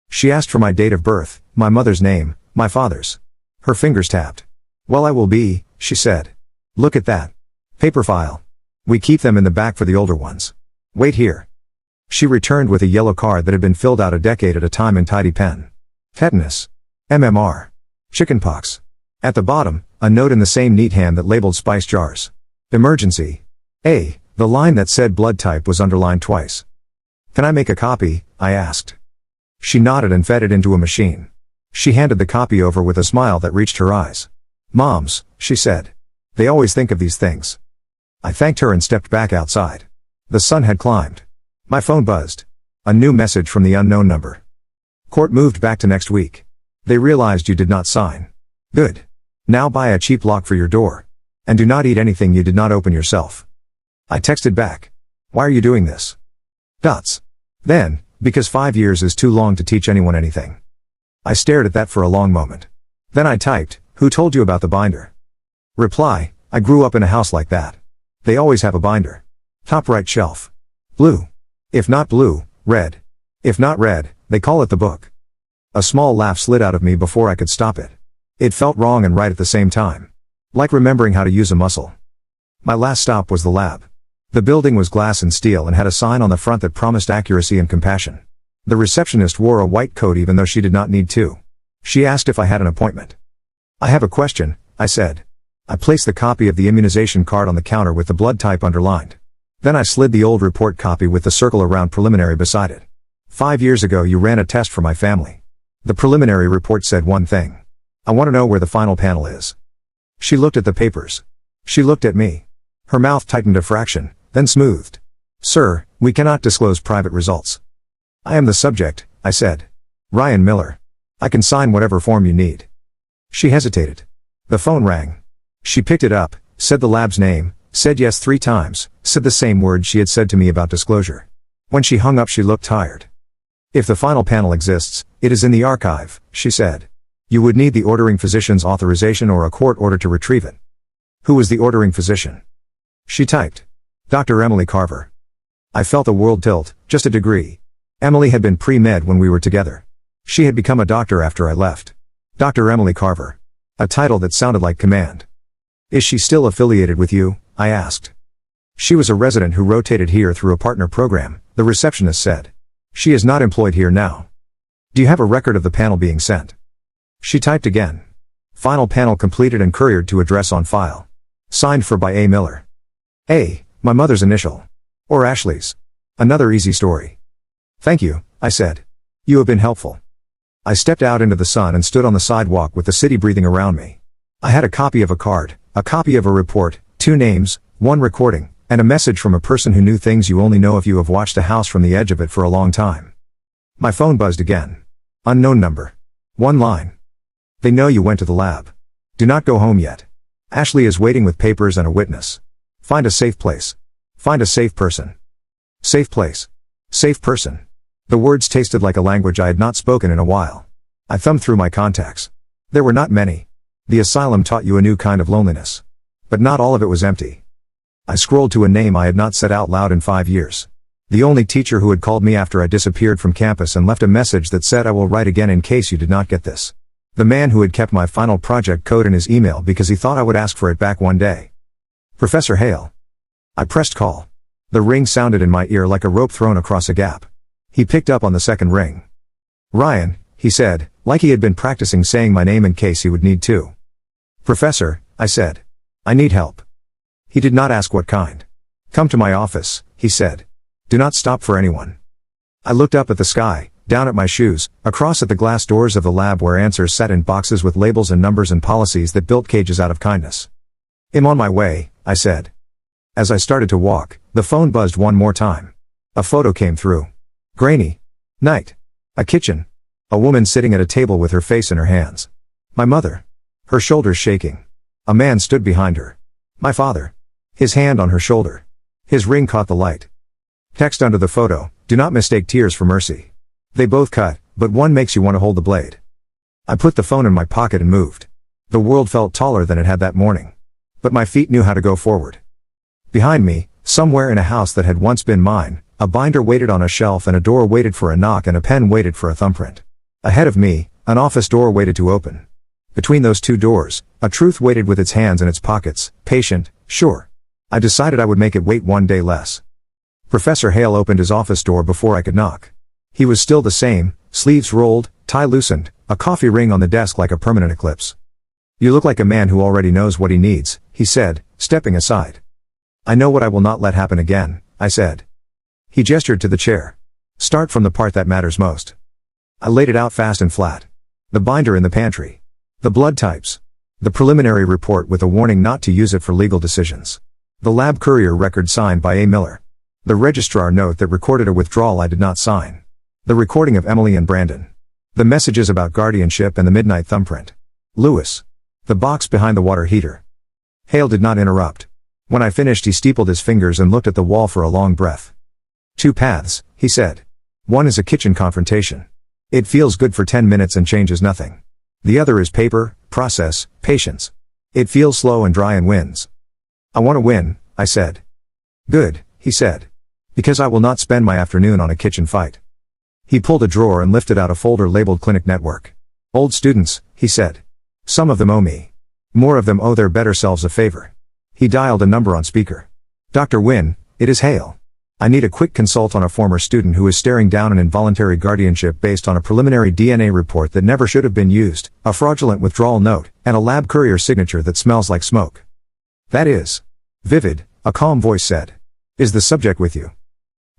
She asked for my date of birth, my mother's name, my father's. Her fingers tapped. "Well, I will be," she said. "Look at that. Paper file. We keep them in the back for the older ones. Wait here." She returned with a yellow card that had been filled out a decade at a time in tidy pen. "Tetanus." MMR. Chickenpox. At the bottom, a note in the same neat hand that labeled spice jars. Emergency. The line that said blood type was underlined twice. Can I make a copy? I asked. She nodded and fed it into a machine. She handed the copy over with a smile that reached her eyes. Moms, she said. They always think of these things. I thanked her and stepped back outside. The sun had climbed. My phone buzzed. A new message from the unknown number. Court moved back to next week. They realized you did not sign. Good. Now buy a cheap lock for your door. And do not eat anything you did not open yourself. I texted back. Why are you doing this? Then, because 5 years is too long to teach anyone anything. I stared at that for a long moment. Then I typed, who told you about the binder? Reply, I grew up in a house like that. They always have a binder. Top right shelf. Blue. If not blue, red. If not red, they call it the book. A small laugh slid out of me before I could stop it. It felt wrong and right at the same time. Like remembering how to use a muscle. My last stop was the lab. The building was glass and steel and had a sign on the front that promised accuracy and compassion. The receptionist wore a white coat even though she did not need to. She asked if I had an appointment. I have a question, I said. I placed the copy of the immunization card on the counter with the blood type underlined. Then I slid the old report copy with the circle around preliminary beside it. 5 years ago you ran a test for my family. The preliminary report said one thing. I want to know where the final panel is. She looked at the papers. She looked at me. Her mouth tightened a fraction, then smoothed. Sir, we cannot disclose private results. I am the subject, I said. Ryan Miller. I can sign whatever form you need. She hesitated. The phone rang. She picked it up, said the lab's name, said yes 3 times, said the same words she had said to me about disclosure. When she hung up she looked tired. If the final panel exists, it is in the archive, she said. You would need the ordering physician's authorization or a court order to retrieve it. Who was the ordering physician? She typed. Dr. Emily Carver. I felt the world tilt, just a degree. Emily had been pre-med when we were together. She had become a doctor after I left. Dr. Emily Carver. A title that sounded like command. Is she still affiliated with you? I asked. She was a resident who rotated here through a partner program, the receptionist said. She is not employed here now. Do you have a record of the panel being sent? She typed again. Final panel completed and couriered to address on file. Signed for by A. Miller. A, my mother's initial. Or Ashley's. Another easy story. Thank you, I said. You have been helpful. I stepped out into the sun and stood on the sidewalk with the city breathing around me. I had a copy of a card, a copy of a report, 2 names, 1 recording, and a message from a person who knew things you only know if you have watched a house from the edge of it for a long time. My phone buzzed again. Unknown number. 1 line. They know you went to the lab. Do not go home yet. Ashley is waiting with papers and a witness. Find a safe place. Find a safe person. Safe place. Safe person. The words tasted like a language I had not spoken in a while. I thumbed through my contacts. There were not many. The asylum taught you a new kind of loneliness. But not all of it was empty. I scrolled to a name I had not said out loud in 5 years. The only teacher who had called me after I disappeared from campus and left a message that said I will write again in case you did not get this. The man who had kept my final project code in his email because he thought I would ask for it back one day. Professor Hale. I pressed call. The ring sounded in my ear like a rope thrown across a gap. He picked up on the second ring. Ryan, he said, like he had been practicing saying my name in case he would need to. Professor, I said. I need help. He did not ask what kind. Come to my office, he said. Do not stop for anyone. I looked up at the sky, down at my shoes, across at the glass doors of the lab where answers sat in boxes with labels and numbers and policies that built cages out of kindness. I'm on my way, I said. As I started to walk, the phone buzzed one more time. A photo came through. Grainy. Night. A kitchen. A woman sitting at a table with her face in her hands. My mother. Her shoulders shaking. A man stood behind her. My father. His hand on her shoulder. His ring caught the light. Text under the photo, do not mistake tears for mercy. They both cut, but one makes you want to hold the blade. I put the phone in my pocket and moved. The world felt taller than it had that morning. But my feet knew how to go forward. Behind me, somewhere in a house that had once been mine, a binder waited on a shelf and a door waited for a knock and a pen waited for a thumbprint. Ahead of me, an office door waited to open. Between those 2 doors, a truth waited with its hands in its pockets, patient, sure. I decided I would make it wait 1 day less. Professor Hale opened his office door before I could knock. He was still the same, sleeves rolled, tie loosened, A coffee ring on the desk like a permanent eclipse. You look like a man who already knows what he needs, he said, stepping aside. I know what I will not let happen again, I said. He gestured to the chair. Start from the part that matters most. I laid it out fast and flat. The binder in the pantry. The blood types. The preliminary report with a warning not to use it for legal decisions. The lab courier record signed by A. Miller. The registrar note that recorded a withdrawal I did not sign. The recording of Emily and Brandon. The messages about guardianship and the midnight thumbprint. Lewis. The box behind the water heater. Hale did not interrupt. When I finished, he steepled his fingers and looked at the wall for a long breath. 2 paths, he said. One is a kitchen confrontation. It feels good for 10 minutes and changes nothing. The other is paper, process, patience. It feels slow and dry and wins. I want to win, I said. Good, he said. Because I will not spend my afternoon on a kitchen fight. He pulled a drawer and lifted out a folder labeled Clinic Network. Old students, he said. Some of them owe me. More of them owe their better selves a favor. He dialed a number on speaker. Dr. Wynne, it is Hale. I need a quick consult on a former student who is staring down an involuntary guardianship based on a preliminary DNA report that never should have been used, a fraudulent withdrawal note, and a lab courier signature that smells like smoke. That is vivid, a calm voice said. Is the subject with you?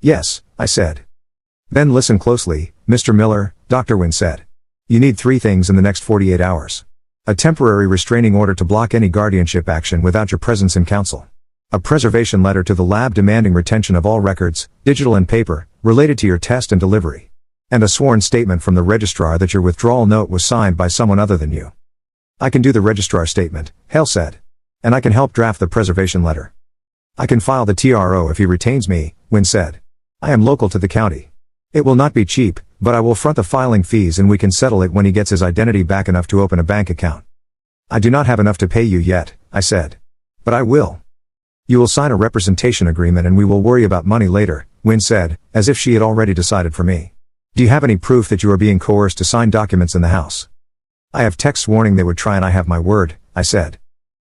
Yes, I said. Then listen closely, Mr. Miller, Dr. Wynne said. You need 3 things in the next 48 hours. A temporary restraining order to block any guardianship action without your presence in counsel. A preservation letter to the lab demanding retention of all records, digital and paper, related to your test and delivery. And a sworn statement from the registrar that your withdrawal note was signed by someone other than you. I can do the registrar statement, Hale said. And I can help draft the preservation letter. I can file the TRO if he retains me, Wynne said. I am local to the county. It will not be cheap, but I will front the filing fees and we can settle it when he gets his identity back enough to open a bank account. I do not have enough to pay you yet, I said. But I will. You will sign a representation agreement and we will worry about money later, Wynne said, as if she had already decided for me. Do you have any proof that you are being coerced to sign documents in the house? I have texts warning they would try and I have my word, I said.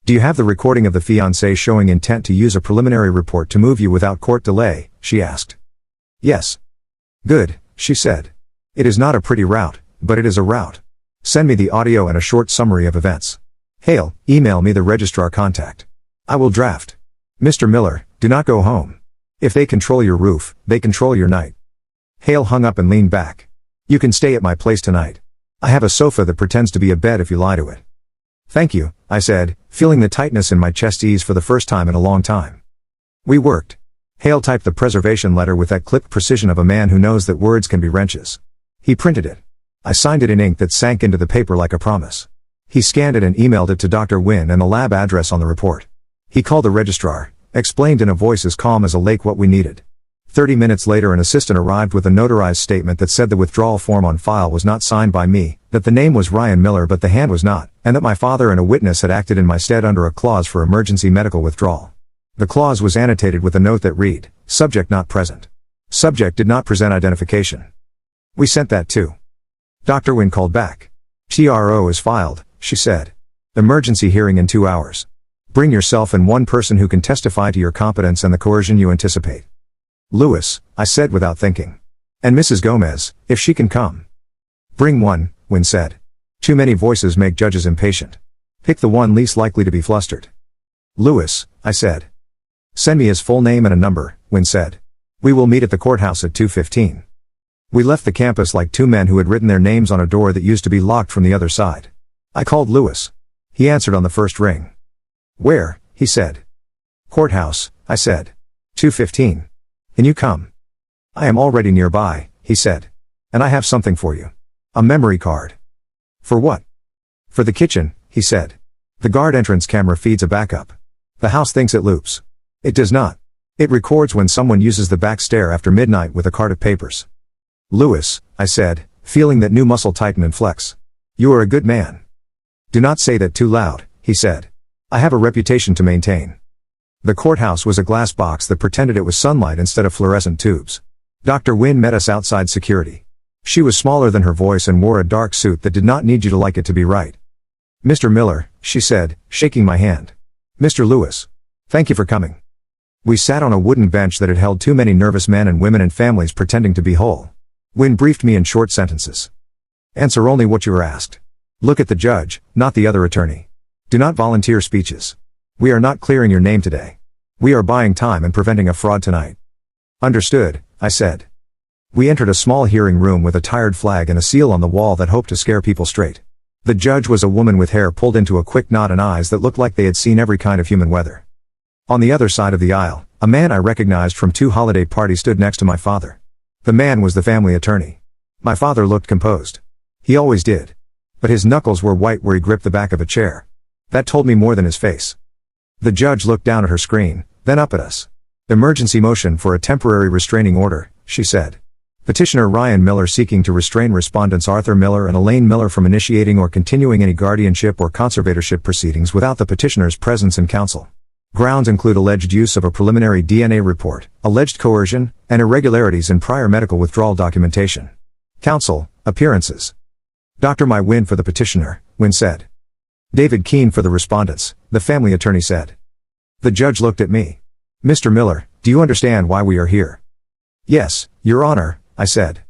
Do you have the recording of the fiancé showing intent to use a preliminary report to move you without court delay, she asked. Yes. Good, she said. It is not a pretty route, but it is a route. Send me the audio and a short summary of events. Hale, email me the registrar contact. I will draft. Mr. Miller, do not go home. If they control your roof, they control your night. Hale hung up and leaned back. You can stay at my place tonight. I have a sofa that pretends to be a bed if you lie to it. Thank you, I said, feeling the tightness in my chest ease for the first time in a long time. We worked. Hale typed the preservation letter with that clipped precision of a man who knows that words can be wrenches. He printed it. I signed it in ink that sank into the paper like a promise. He scanned it and emailed it to Dr. Wynne and the lab address on the report. He called the registrar, explained in a voice as calm as a lake what we needed. 30 minutes later an assistant arrived with a notarized statement that said the withdrawal form on file was not signed by me, that the name was Ryan Miller but the hand was not, and that my father and a witness had acted in my stead under a clause for emergency medical withdrawal. The clause was annotated with a note that read, subject not present. Subject did not present identification. We sent that too. Dr. Wynne called back. TRO is filed, she said. Emergency hearing in 2 hours. Bring yourself and one person who can testify to your competence and the coercion you anticipate. Lewis, I said without thinking. And Mrs. Gomez, if she can come. Bring one, Wynne said. Too many voices make judges impatient. Pick the one least likely to be flustered. Lewis, I said. Send me his full name and a number, Wynne said. We will meet at the courthouse at 2:15. We left the campus like 2 men who had written their names on a door that used to be locked from the other side. I called Lewis. He answered on the first ring. Where? He said. Courthouse, I said. 2:15. Can you come? I am already nearby, he said. And I have something for you. A memory card. For what? For the kitchen, he said. The guard entrance camera feeds a backup. The house thinks it loops. It does not. It records when someone uses the back stair after midnight with a cart of papers. Lewis, I said, feeling that new muscle tighten and flex. You are a good man. Do not say that too loud, he said. I have a reputation to maintain. The courthouse was a glass box that pretended it was sunlight instead of fluorescent tubes. Dr. Wynne met us outside security. She was smaller than her voice and wore a dark suit that did not need you to like it to be right. Mr. Miller, she said, shaking my hand. Mr. Lewis. Thank you for coming. We sat on a wooden bench that had held too many nervous men and women and families pretending to be whole. Wynne briefed me in short sentences. Answer only what you are asked. Look at the judge, not the other attorney. Do not volunteer speeches. We are not clearing your name today. We are buying time and preventing a fraud tonight. Understood, I said. We entered a small hearing room with a tired flag and a seal on the wall that hoped to scare people straight. The judge was a woman with hair pulled into a quick knot and eyes that looked like they had seen every kind of human weather. On the other side of the aisle, a man I recognized from 2 holiday parties stood next to my father. The man was the family attorney. My father looked composed. He always did. But his knuckles were white where he gripped the back of a chair. That told me more than his face. The judge looked down at her screen, then up at us. Emergency motion for a temporary restraining order, she said. Petitioner Ryan Miller seeking to restrain respondents Arthur Miller and Elaine Miller from initiating or continuing any guardianship or conservatorship proceedings without the petitioner's presence and counsel. Grounds include alleged use of a preliminary DNA report, alleged coercion, and irregularities in prior medical withdrawal documentation. Counsel, appearances. Dr. Mai Win for the petitioner, Win said. David Keene for the respondents, the family attorney said. The judge looked at me. Mr. Miller, do you understand why we are here? Yes, Your Honor, I said.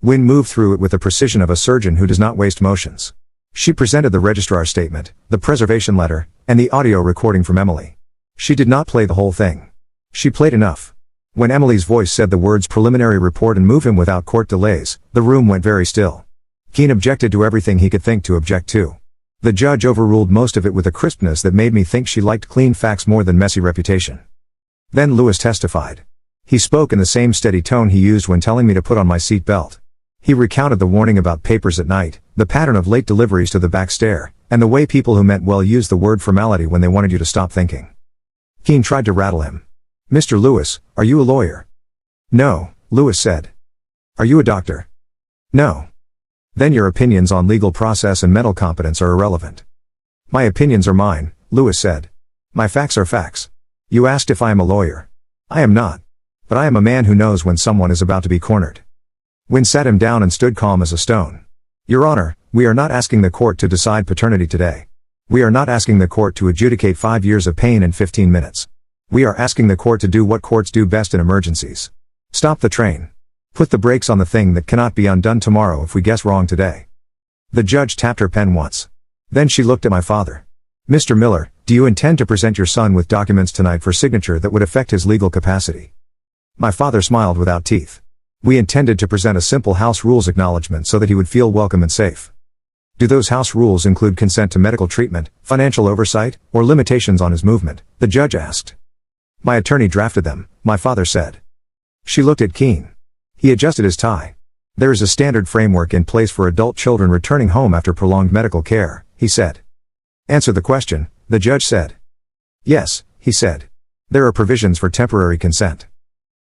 Win moved through it with the precision of a surgeon who does not waste motions. She presented the registrar's statement, the preservation letter, and the audio recording from Emily. She did not play the whole thing. She played enough. When Emily's voice said the words preliminary report and move him without court delays, the room went very still. Keene objected to everything he could think to object to. The judge overruled most of it with a crispness that made me think she liked clean facts more than messy reputation. Then Lewis testified. He spoke in the same steady tone he used when telling me to put on my seat belt. He recounted the warning about papers at night, the pattern of late deliveries to the back stair, and the way people who meant well used the word formality when they wanted you to stop thinking. Keene tried to rattle him. Mr. Lewis, are you a lawyer? No, Lewis said. Are you a doctor? No. Then your opinions on legal process and mental competence are irrelevant. My opinions are mine, Lewis said. My facts are facts. You asked if I am a lawyer. I am not. But I am a man who knows when someone is about to be cornered. Win sat him down and stood calm as a stone. Your Honor, we are not asking the court to decide paternity today. We are not asking the court to adjudicate 5 years of pain in 15 minutes. We are asking the court to do what courts do best in emergencies. Stop the train. Put the brakes on the thing that cannot be undone tomorrow if we guess wrong today. The judge tapped her pen once. Then she looked at my father. Mr. Miller, do you intend to present your son with documents tonight for signature that would affect his legal capacity? My father smiled without teeth. We intended to present a simple house rules acknowledgement so that he would feel welcome and safe. Do those house rules include consent to medical treatment, financial oversight, or limitations on his movement? The judge asked. My attorney drafted them, my father said. She looked at Keene. He adjusted his tie. There is a standard framework in place for adult children returning home after prolonged medical care, he said. Answer the question, the judge said. Yes, he said. There are provisions for temporary consent.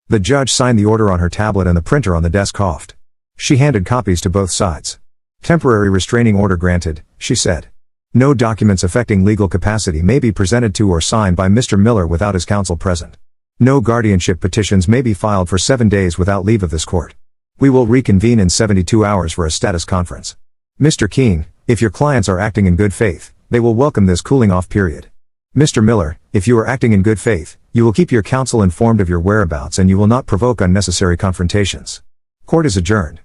The judge signed the order on her tablet and the printer on the desk coughed. She handed copies to both sides. Temporary restraining order granted, she said. No documents affecting legal capacity may be presented to or signed by Mr. Miller without his counsel present. No guardianship petitions may be filed for 7 days without leave of this court. We will reconvene in 72 hours for a status conference. Mr. Keene, if your clients are acting in good faith, they will welcome this cooling off period. Mr. Miller, if you are acting in good faith, you will keep your counsel informed of your whereabouts and you will not provoke unnecessary confrontations. Court is adjourned.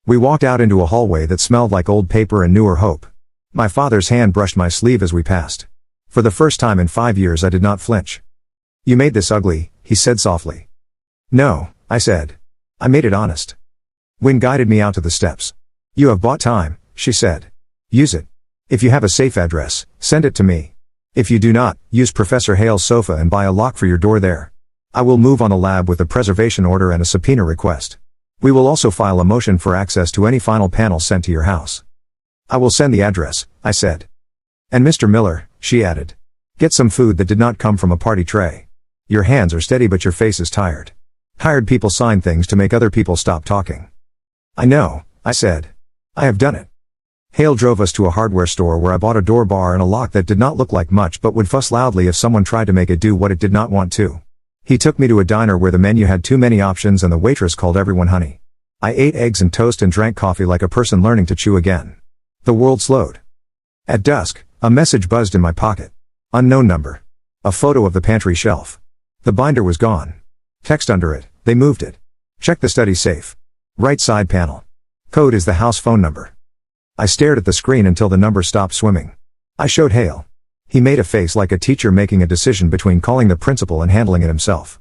We walked out into a hallway that smelled like old paper and newer hope. My father's hand brushed my sleeve as we passed. For the first time in 5 years I did not flinch. You made this ugly, he said softly. No, I said. I made it honest. Win guided me out to the steps. You have bought time, she said. Use it. If you have a safe address, send it to me. If you do not, use Professor Hale's sofa and buy a lock for your door there. I will move on the lab with a preservation order and a subpoena request. We will also file a motion for access to any final panels sent to your house. I will send the address, I said. And Mr. Miller, she added. Get some food that did not come from a party tray. Your hands are steady but your face is tired. Hired people sign things to make other people stop talking. I know, I said. I have done it. Hale drove us to a hardware store where I bought a door bar and a lock that did not look like much but would fuss loudly if someone tried to make it do what it did not want to. He took me to a diner where the menu had too many options and the waitress called everyone honey. I ate eggs and toast and drank coffee like a person learning to chew again. The world slowed. At dusk, a message buzzed in my pocket. Unknown number. A photo of the pantry shelf. The binder was gone. Text under it, they moved it. Check the study safe. Right side panel. Code is the house phone number. I stared at the screen until the number stopped swimming. I showed Hale. He made a face like a teacher making a decision between calling the principal and handling it himself.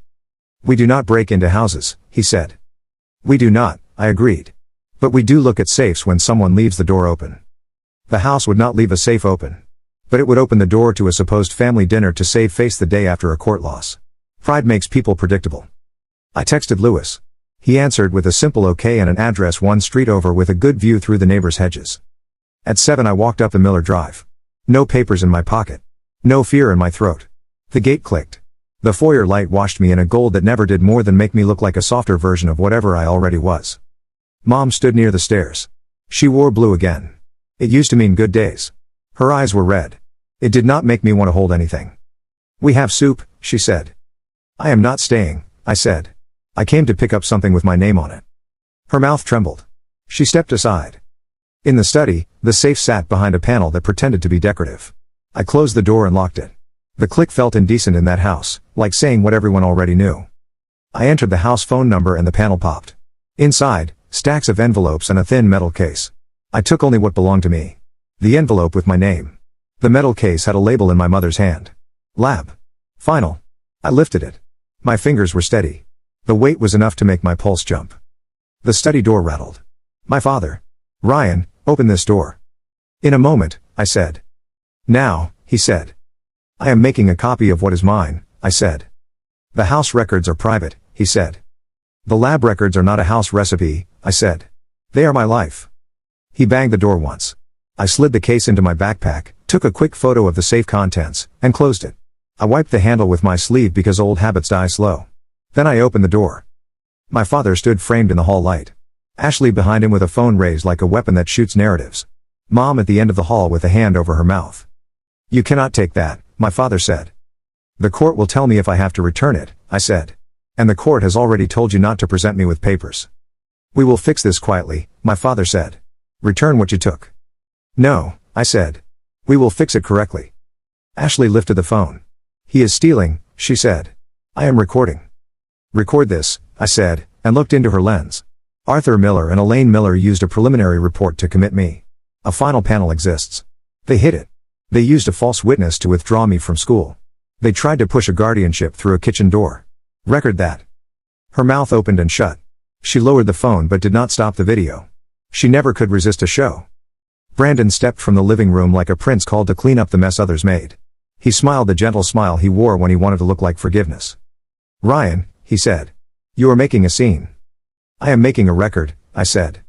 "We do not break into houses," he said. "We do not," I agreed. "But we do look at safes when someone leaves the door open." The house would not leave a safe open. But it would open the door to a supposed family dinner to save face the day after a court loss. Pride makes people predictable. I texted Lewis. He answered with a simple okay and an address 1 street over with a good view through the neighbor's hedges. At 7 I walked up the Miller Drive. No papers in my pocket. No fear in my throat. The gate clicked. The foyer light washed me in a gold that never did more than make me look like a softer version of whatever I already was. Mom stood near the stairs. She wore blue again. It used to mean good days. Her eyes were red. It did not make me want to hold anything. "We have soup," she said. "I am not staying," I said. "I came to pick up something with my name on it." Her mouth trembled. She stepped aside. In the study, the safe sat behind a panel that pretended to be decorative. I closed the door and locked it. The click felt indecent in that house, like saying what everyone already knew. I entered the house phone number and the panel popped. Inside, stacks of envelopes and a thin metal case. I took only what belonged to me. The envelope with my name. The metal case had a label in my mother's hand. Lab. Final. I lifted it. My fingers were steady. The weight was enough to make my pulse jump. The study door rattled. My father. "Ryan, open this door." "In a moment," I said. "Now," he said. "I am making a copy of what is mine," I said. "The house records are private," he said. "The lab records are not a house recipe," I said. "They are my life." He banged the door once. I slid the case into my backpack, took a quick photo of the safe contents, and closed it. I wiped the handle with my sleeve because old habits die slow. Then I opened the door. My father stood framed in the hall light. Ashley behind him with a phone raised like a weapon that shoots narratives. Mom at the end of the hall with a hand over her mouth. "You cannot take that," my father said. "The court will tell me if I have to return it," I said. "And the court has already told you not to present me with papers." "We will fix this quietly," my father said. "Return what you took." "No," I said. "We will fix it correctly." Ashley lifted the phone. "He is stealing," she said. "I am recording." "Record this," I said, and looked into her lens. Arthur Miller and Elaine Miller used a preliminary report to commit me. A final panel exists. They hid it. They used a false witness to withdraw me from school. They tried to push a guardianship through a kitchen door. Record that. Her mouth opened and shut. She lowered the phone but did not stop the video. She never could resist a show. Brandon stepped from the living room like a prince called to clean up the mess others made. He smiled the gentle smile he wore when he wanted to look like forgiveness. "Ryan," he said. "You are making a scene." "I am making a record," I said.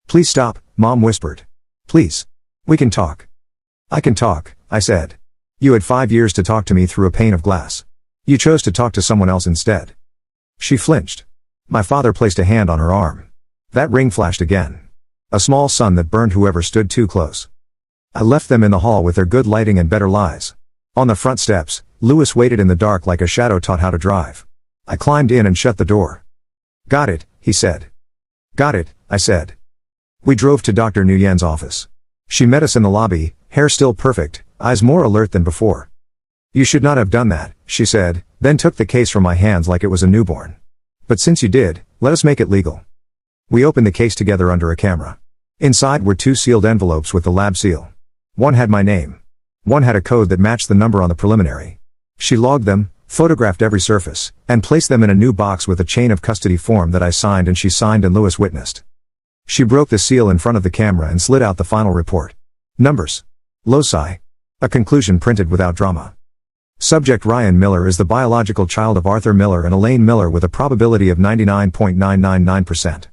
"Please stop," Mom whispered. "Please. We can talk." "I can talk," I said. "You had 5 years to talk to me through a pane of glass. You chose to talk to someone else instead." She flinched. My father placed a hand on her arm. That ring flashed again. A small sun that burned whoever stood too close. I left them in the hall with their good lighting and better lies. On the front steps, Lewis waited in the dark like a shadow taught how to drive. I climbed in and shut the door. "Got it," he said. "Got it," I said. We drove to Dr. Nguyen's office. She met us in the lobby, hair still perfect, eyes more alert than before. "You should not have done that," she said, then took the case from my hands like it was a newborn. "But since you did, let us make it legal." We opened the case together under a camera. Inside were 2 sealed envelopes with the lab seal. One had my name. One had a code that matched the number on the preliminary. She logged them, photographed every surface, and placed them in a new box with a chain of custody form that I signed and she signed and Lewis witnessed. She broke the seal in front of the camera and slid out the final report. Numbers. Loci. A conclusion printed without drama. Subject Ryan Miller is the biological child of Arthur Miller and Elaine Miller with a probability of 99.999%.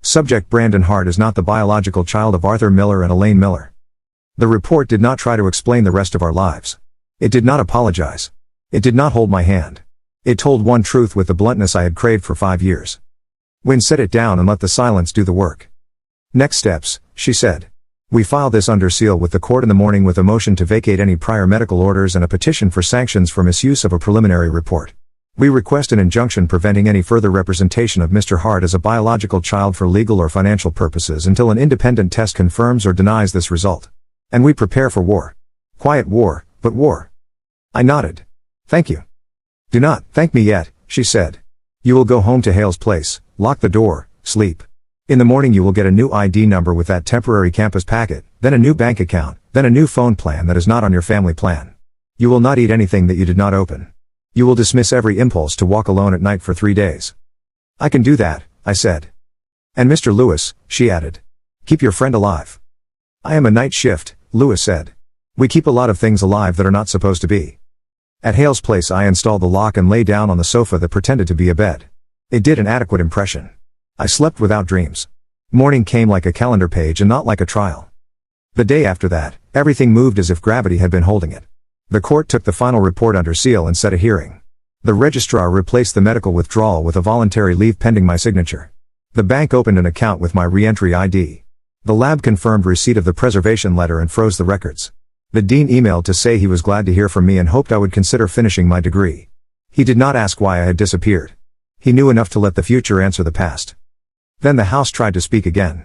Subject Brandon Hart is not the biological child of Arthur Miller and Elaine Miller. The report did not try to explain the rest of our lives. It did not apologize. It did not hold my hand. It told one truth with the bluntness I had craved for 5 years. Wynne set it down and let the silence do the work. "Next steps," she said. "We file this under seal with the court in the morning with a motion to vacate any prior medical orders and a petition for sanctions for misuse of a preliminary report. We request an injunction preventing any further representation of Mr. Hart as a biological child for legal or financial purposes until an independent test confirms or denies this result. And we prepare for war. Quiet war, but war." I nodded. "Thank you." "Do not thank me yet," she said. "You will go home to Hale's place, lock the door, sleep. In the morning you will get a new ID number with that temporary campus packet, then a new bank account, then a new phone plan that is not on your family plan. You will not eat anything that you did not open. You will dismiss every impulse to walk alone at night for 3 days. I can do that, I said. And Mr. Lewis, she added. Keep your friend alive. I am a night shift, Lewis said. We keep a lot of things alive that are not supposed to be. At Hale's place I installed the lock and lay down on the sofa that pretended to be a bed. It did an adequate impression. I slept without dreams. Morning came like a calendar page and not like a trial. The day after that, everything moved as if gravity had been holding it. The court took the final report under seal and set a hearing. The registrar replaced the medical withdrawal with a voluntary leave pending my signature. The bank opened an account with my re-entry ID. The lab confirmed receipt of the preservation letter and froze the records. The dean emailed to say he was glad to hear from me and hoped I would consider finishing my degree. He did not ask why I had disappeared. He knew enough to let the future answer the past. Then the House tried to speak again.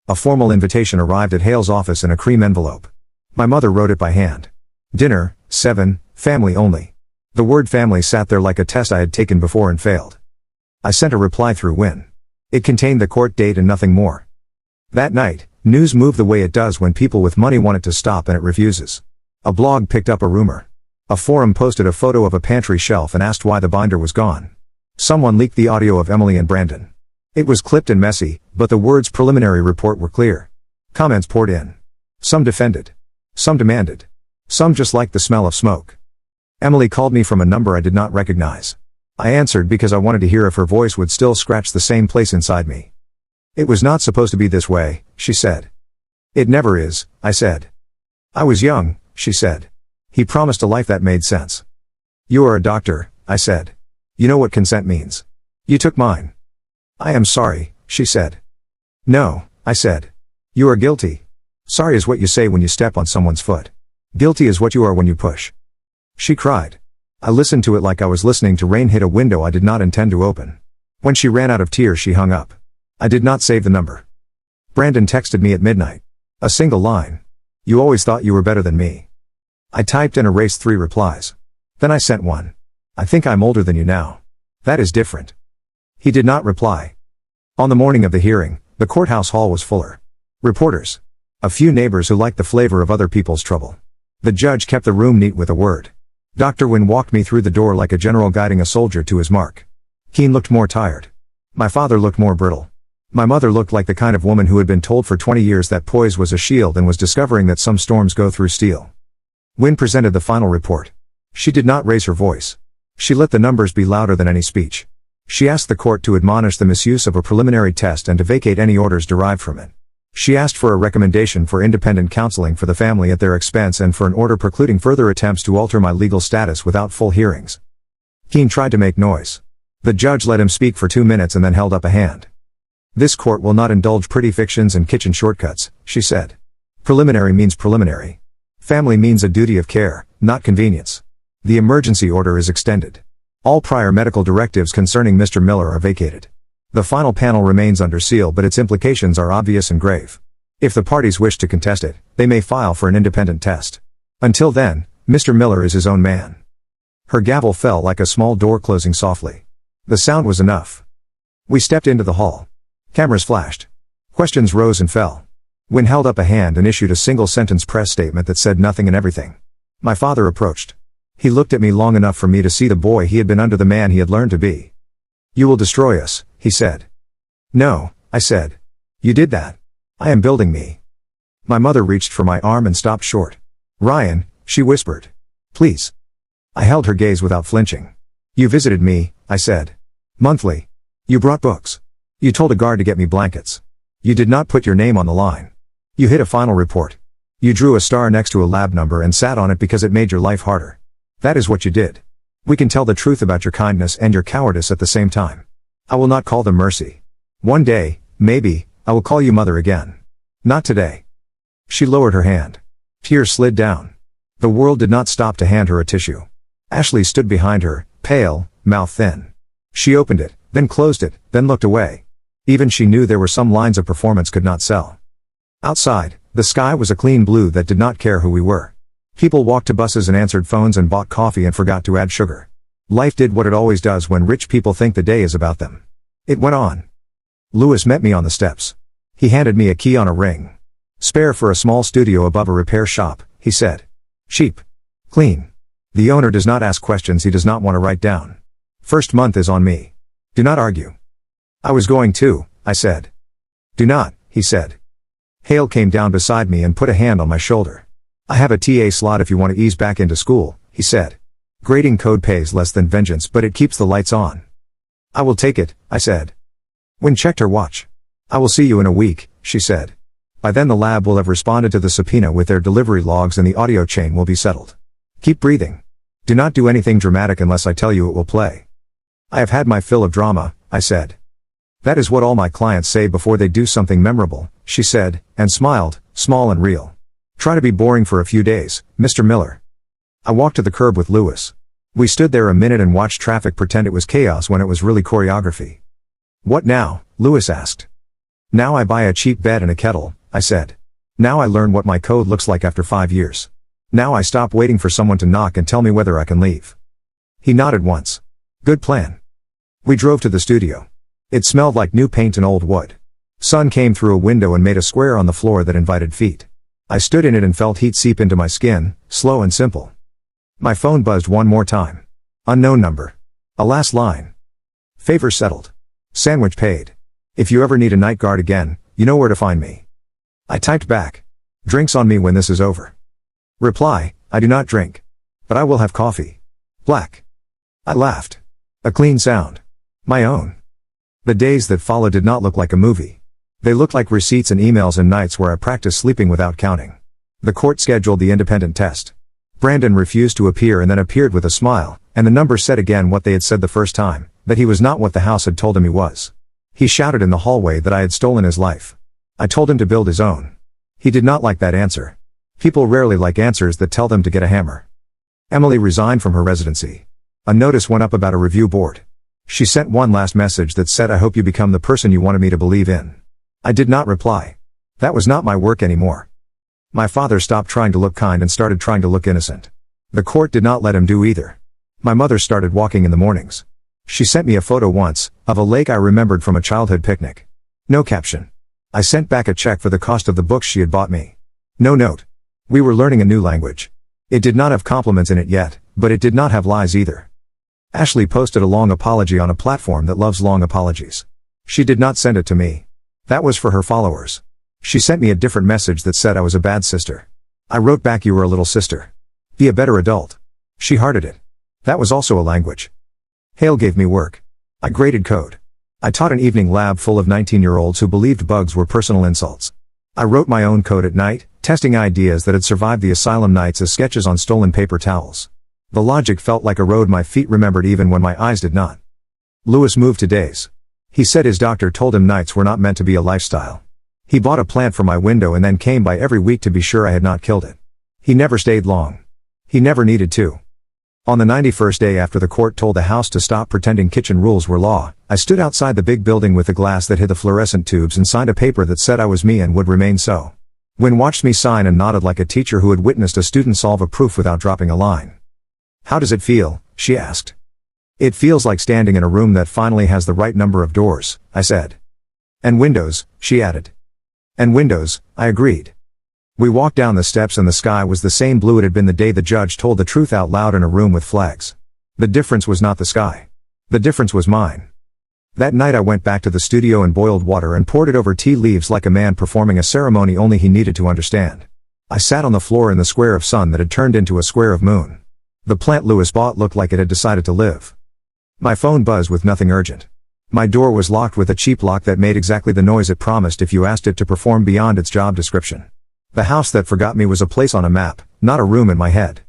A formal invitation arrived at Hale's office in a cream envelope. My mother wrote it by hand. Dinner, 7, family only. The word family sat there like a test I had taken before and failed. I sent a reply through Win. It contained the court date and nothing more. That night, news moved the way it does when people with money want it to stop and it refuses. A blog picked up a rumor. A forum posted a photo of a pantry shelf and asked why the binder was gone. Someone leaked the audio of Emily and Brandon. It was clipped and messy, but the words preliminary report were clear. Comments poured in. Some defended. Some demanded. Some just liked the smell of smoke. Emily called me from a number I did not recognize. I answered because I wanted to hear if her voice would still scratch the same place inside me. It was not supposed to be this way, she said. It never is, I said. I was young, she said. He promised a life that made sense. You are a doctor, I said. You know what consent means. You took mine. I am sorry, she said. No, I said. You are guilty. Sorry is what you say when you step on someone's foot. Guilty is what you are when you push. She cried. I listened to it like I was listening to rain hit a window I did not intend to open. When she ran out of tears she hung up. I did not save the number. Brandon texted me at midnight. A single line. You always thought you were better than me. I typed and erased 3 replies. Then I sent one. I think I'm older than you now. That is different. He did not reply. On the morning of the hearing, the courthouse hall was fuller. Reporters. A few neighbors who liked the flavor of other people's trouble. The judge kept the room neat with a word. Dr. Wynn walked me through the door like a general guiding a soldier to his mark. Keene looked more tired. My father looked more brittle. My mother looked like the kind of woman who had been told for 20 years that poise was a shield and was discovering that some storms go through steel. Wynn presented the final report. She did not raise her voice. She let the numbers be louder than any speech. She asked the court to admonish the misuse of a preliminary test and to vacate any orders derived from it. She asked for a recommendation for independent counseling for the family at their expense and for an order precluding further attempts to alter my legal status without full hearings. Keene tried to make noise. The judge let him speak for 2 minutes and then held up a hand. This court will not indulge pretty fictions and kitchen shortcuts, she said. Preliminary means preliminary. Family means a duty of care, not convenience. The emergency order is extended. All prior medical directives concerning Mr. Miller are vacated. The final panel remains under seal but its implications are obvious and grave. If the parties wish to contest it, they may file for an independent test. Until then, Mr. Miller is his own man. Her gavel fell like a small door closing softly. The sound was enough. We stepped into the hall. Cameras flashed. Questions rose and fell. Wynn held up a hand and issued a single-sentence press statement that said nothing and everything. My father approached. He looked at me long enough for me to see the boy he had been under the man he had learned to be. You will destroy us, he said. No, I said. You did that. I am building me. My mother reached for my arm and stopped short. Ryan, she whispered. Please. I held her gaze without flinching. You visited me, I said. Monthly. You brought books. You told a guard to get me blankets. You did not put your name on the line. You hid a final report. You drew a star next to a lab number and sat on it because it made your life harder. That is what you did. We can tell the truth about your kindness and your cowardice at the same time. I will not call them mercy. One day, maybe, I will call you mother again. Not today. She lowered her hand. Tears slid down. The world did not stop to hand her a tissue. Ashley stood behind her, pale, mouth thin. She opened it, then closed it, then looked away. Even she knew there were some lines a performance could not sell. Outside, the sky was a clean blue that did not care who we were. People walked to buses and answered phones and bought coffee and forgot to add sugar. Life did what it always does when rich people think the day is about them. It went on. Lewis met me on the steps. He handed me a key on a ring. Spare for a small studio above a repair shop, he said. Cheap. Clean. The owner does not ask questions he does not want to write down. First month is on me. Do not argue. I was going to, I said. Do not, he said. Hale came down beside me and put a hand on my shoulder. I have a TA slot if you want to ease back into school, he said. Grading code pays less than vengeance, but it keeps the lights on. I will take it, I said. Wynne checked her watch. I will see you in a week, she said. By then the lab will have responded to the subpoena with their delivery logs and the audio chain will be settled. Keep breathing. Do not do anything dramatic unless I tell you it will play. I have had my fill of drama, I said. That is what all my clients say before they do something memorable, she said, and smiled, small and real. Try to be boring for a few days, Mr. Miller. I walked to the curb with Lewis. We stood there a minute and watched traffic pretend it was chaos when it was really choreography. What now? Lewis asked. Now I buy a cheap bed and a kettle, I said. Now I learn what my code looks like after 5 years. Now I stop waiting for someone to knock and tell me whether I can leave. He nodded once. Good plan. We drove to the studio. It smelled like new paint and old wood. Sun came through a window and made a square on the floor that invited feet. I stood in it and felt heat seep into my skin, slow and simple. My phone buzzed one more time. Unknown number. A last line. Favor settled. Sandwich paid. If you ever need a night guard again, you know where to find me. I typed back. Drinks on me when this is over. Reply, I do not drink. But I will have coffee. Black. I laughed. A clean sound. My own. The days that followed did not look like a movie. They looked like receipts and emails and nights where I practiced sleeping without counting. The court scheduled the independent test. Brandon refused to appear and then appeared with a smile, and the number said again what they had said the first time, that he was not what the house had told him he was. He shouted in the hallway that I had stolen his life. I told him to build his own. He did not like that answer. People rarely like answers that tell them to get a hammer. Emily resigned from her residency. A notice went up about a review board. She sent one last message that said, I hope you become the person you wanted me to believe in. I did not reply. That was not my work anymore. My father stopped trying to look kind and started trying to look innocent. The court did not let him do either. My mother started walking in the mornings. She sent me a photo once, of a lake I remembered from a childhood picnic. No caption. I sent back a check for the cost of the books she had bought me. No note. We were learning a new language. It did not have compliments in it yet, but it did not have lies either. Ashley posted a long apology on a platform that loves long apologies. She did not send it to me. That was for her followers. She sent me a different message that said I was a bad sister. I wrote back, you were a little sister. Be a better adult. She hearted it. That was also a language. Hale gave me work. I graded code. I taught an evening lab full of 19-year-olds who believed bugs were personal insults. I wrote my own code at night, testing ideas that had survived the asylum nights as sketches on stolen paper towels. The logic felt like a road my feet remembered even when my eyes did not. Lewis moved to days. He said his doctor told him nights were not meant to be a lifestyle. He bought a plant for my window and then came by every week to be sure I had not killed it. He never stayed long. He never needed to. On the 91st day after the court told the house to stop pretending kitchen rules were law, I stood outside the big building with the glass that hid the fluorescent tubes and signed a paper that said I was me and would remain so. Wynne watched me sign and nodded like a teacher who had witnessed a student solve a proof without dropping a line. How does it feel? She asked. It feels like standing in a room that finally has the right number of doors, I said. And windows, she added. And windows, I agreed. We walked down the steps and the sky was the same blue it had been the day the judge told the truth out loud in a room with flags. The difference was not the sky. The difference was mine. That night I went back to the studio and boiled water and poured it over tea leaves like a man performing a ceremony only he needed to understand. I sat on the floor in the square of sun that had turned into a square of moon. The plant Lewis bought looked like it had decided to live. My phone buzzed with nothing urgent. My door was locked with a cheap lock that made exactly the noise it promised if you asked it to perform beyond its job description. The house that forgot me was a place on a map, not a room in my head.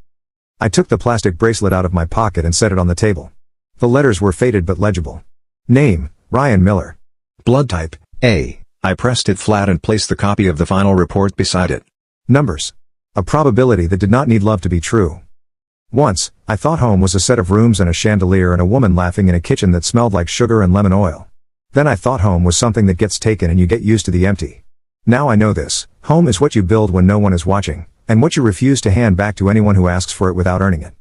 I took the plastic bracelet out of my pocket and set it on the table. The letters were faded but legible. Name, Ryan Miller. Blood type, A. I pressed it flat and placed the copy of the final report beside it. Numbers. A probability that did not need love to be true. Once, I thought home was a set of rooms and a chandelier and a woman laughing in a kitchen that smelled like sugar and lemon oil. Then I thought home was something that gets taken and you get used to the empty. Now I know this. Home is what you build when no one is watching, and what you refuse to hand back to anyone who asks for it without earning it.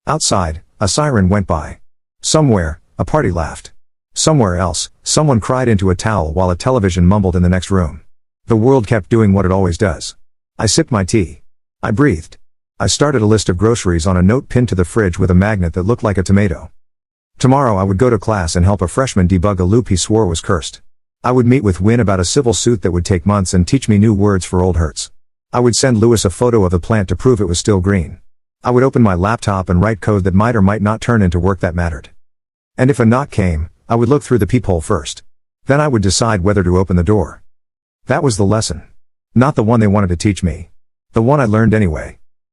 Outside, a siren went by. Somewhere, a party laughed. Somewhere else, someone cried into a towel while a television mumbled in the next room. The world kept doing what it always does. I sipped my tea. I breathed. I started a list of groceries on a note pinned to the fridge with a magnet that looked like a tomato. Tomorrow I would go to class and help a freshman debug a loop he swore was cursed. I would meet with Win about a civil suit that would take months and teach me new words for old hurts. I would send Lewis a photo of the plant to prove it was still green. I would open my laptop and write code that might or might not turn into work that mattered. And if a knock came, I would look through the peephole first. Then I would decide whether to open the door. That was the lesson. Not the one they wanted to teach me. The one I learned anyway.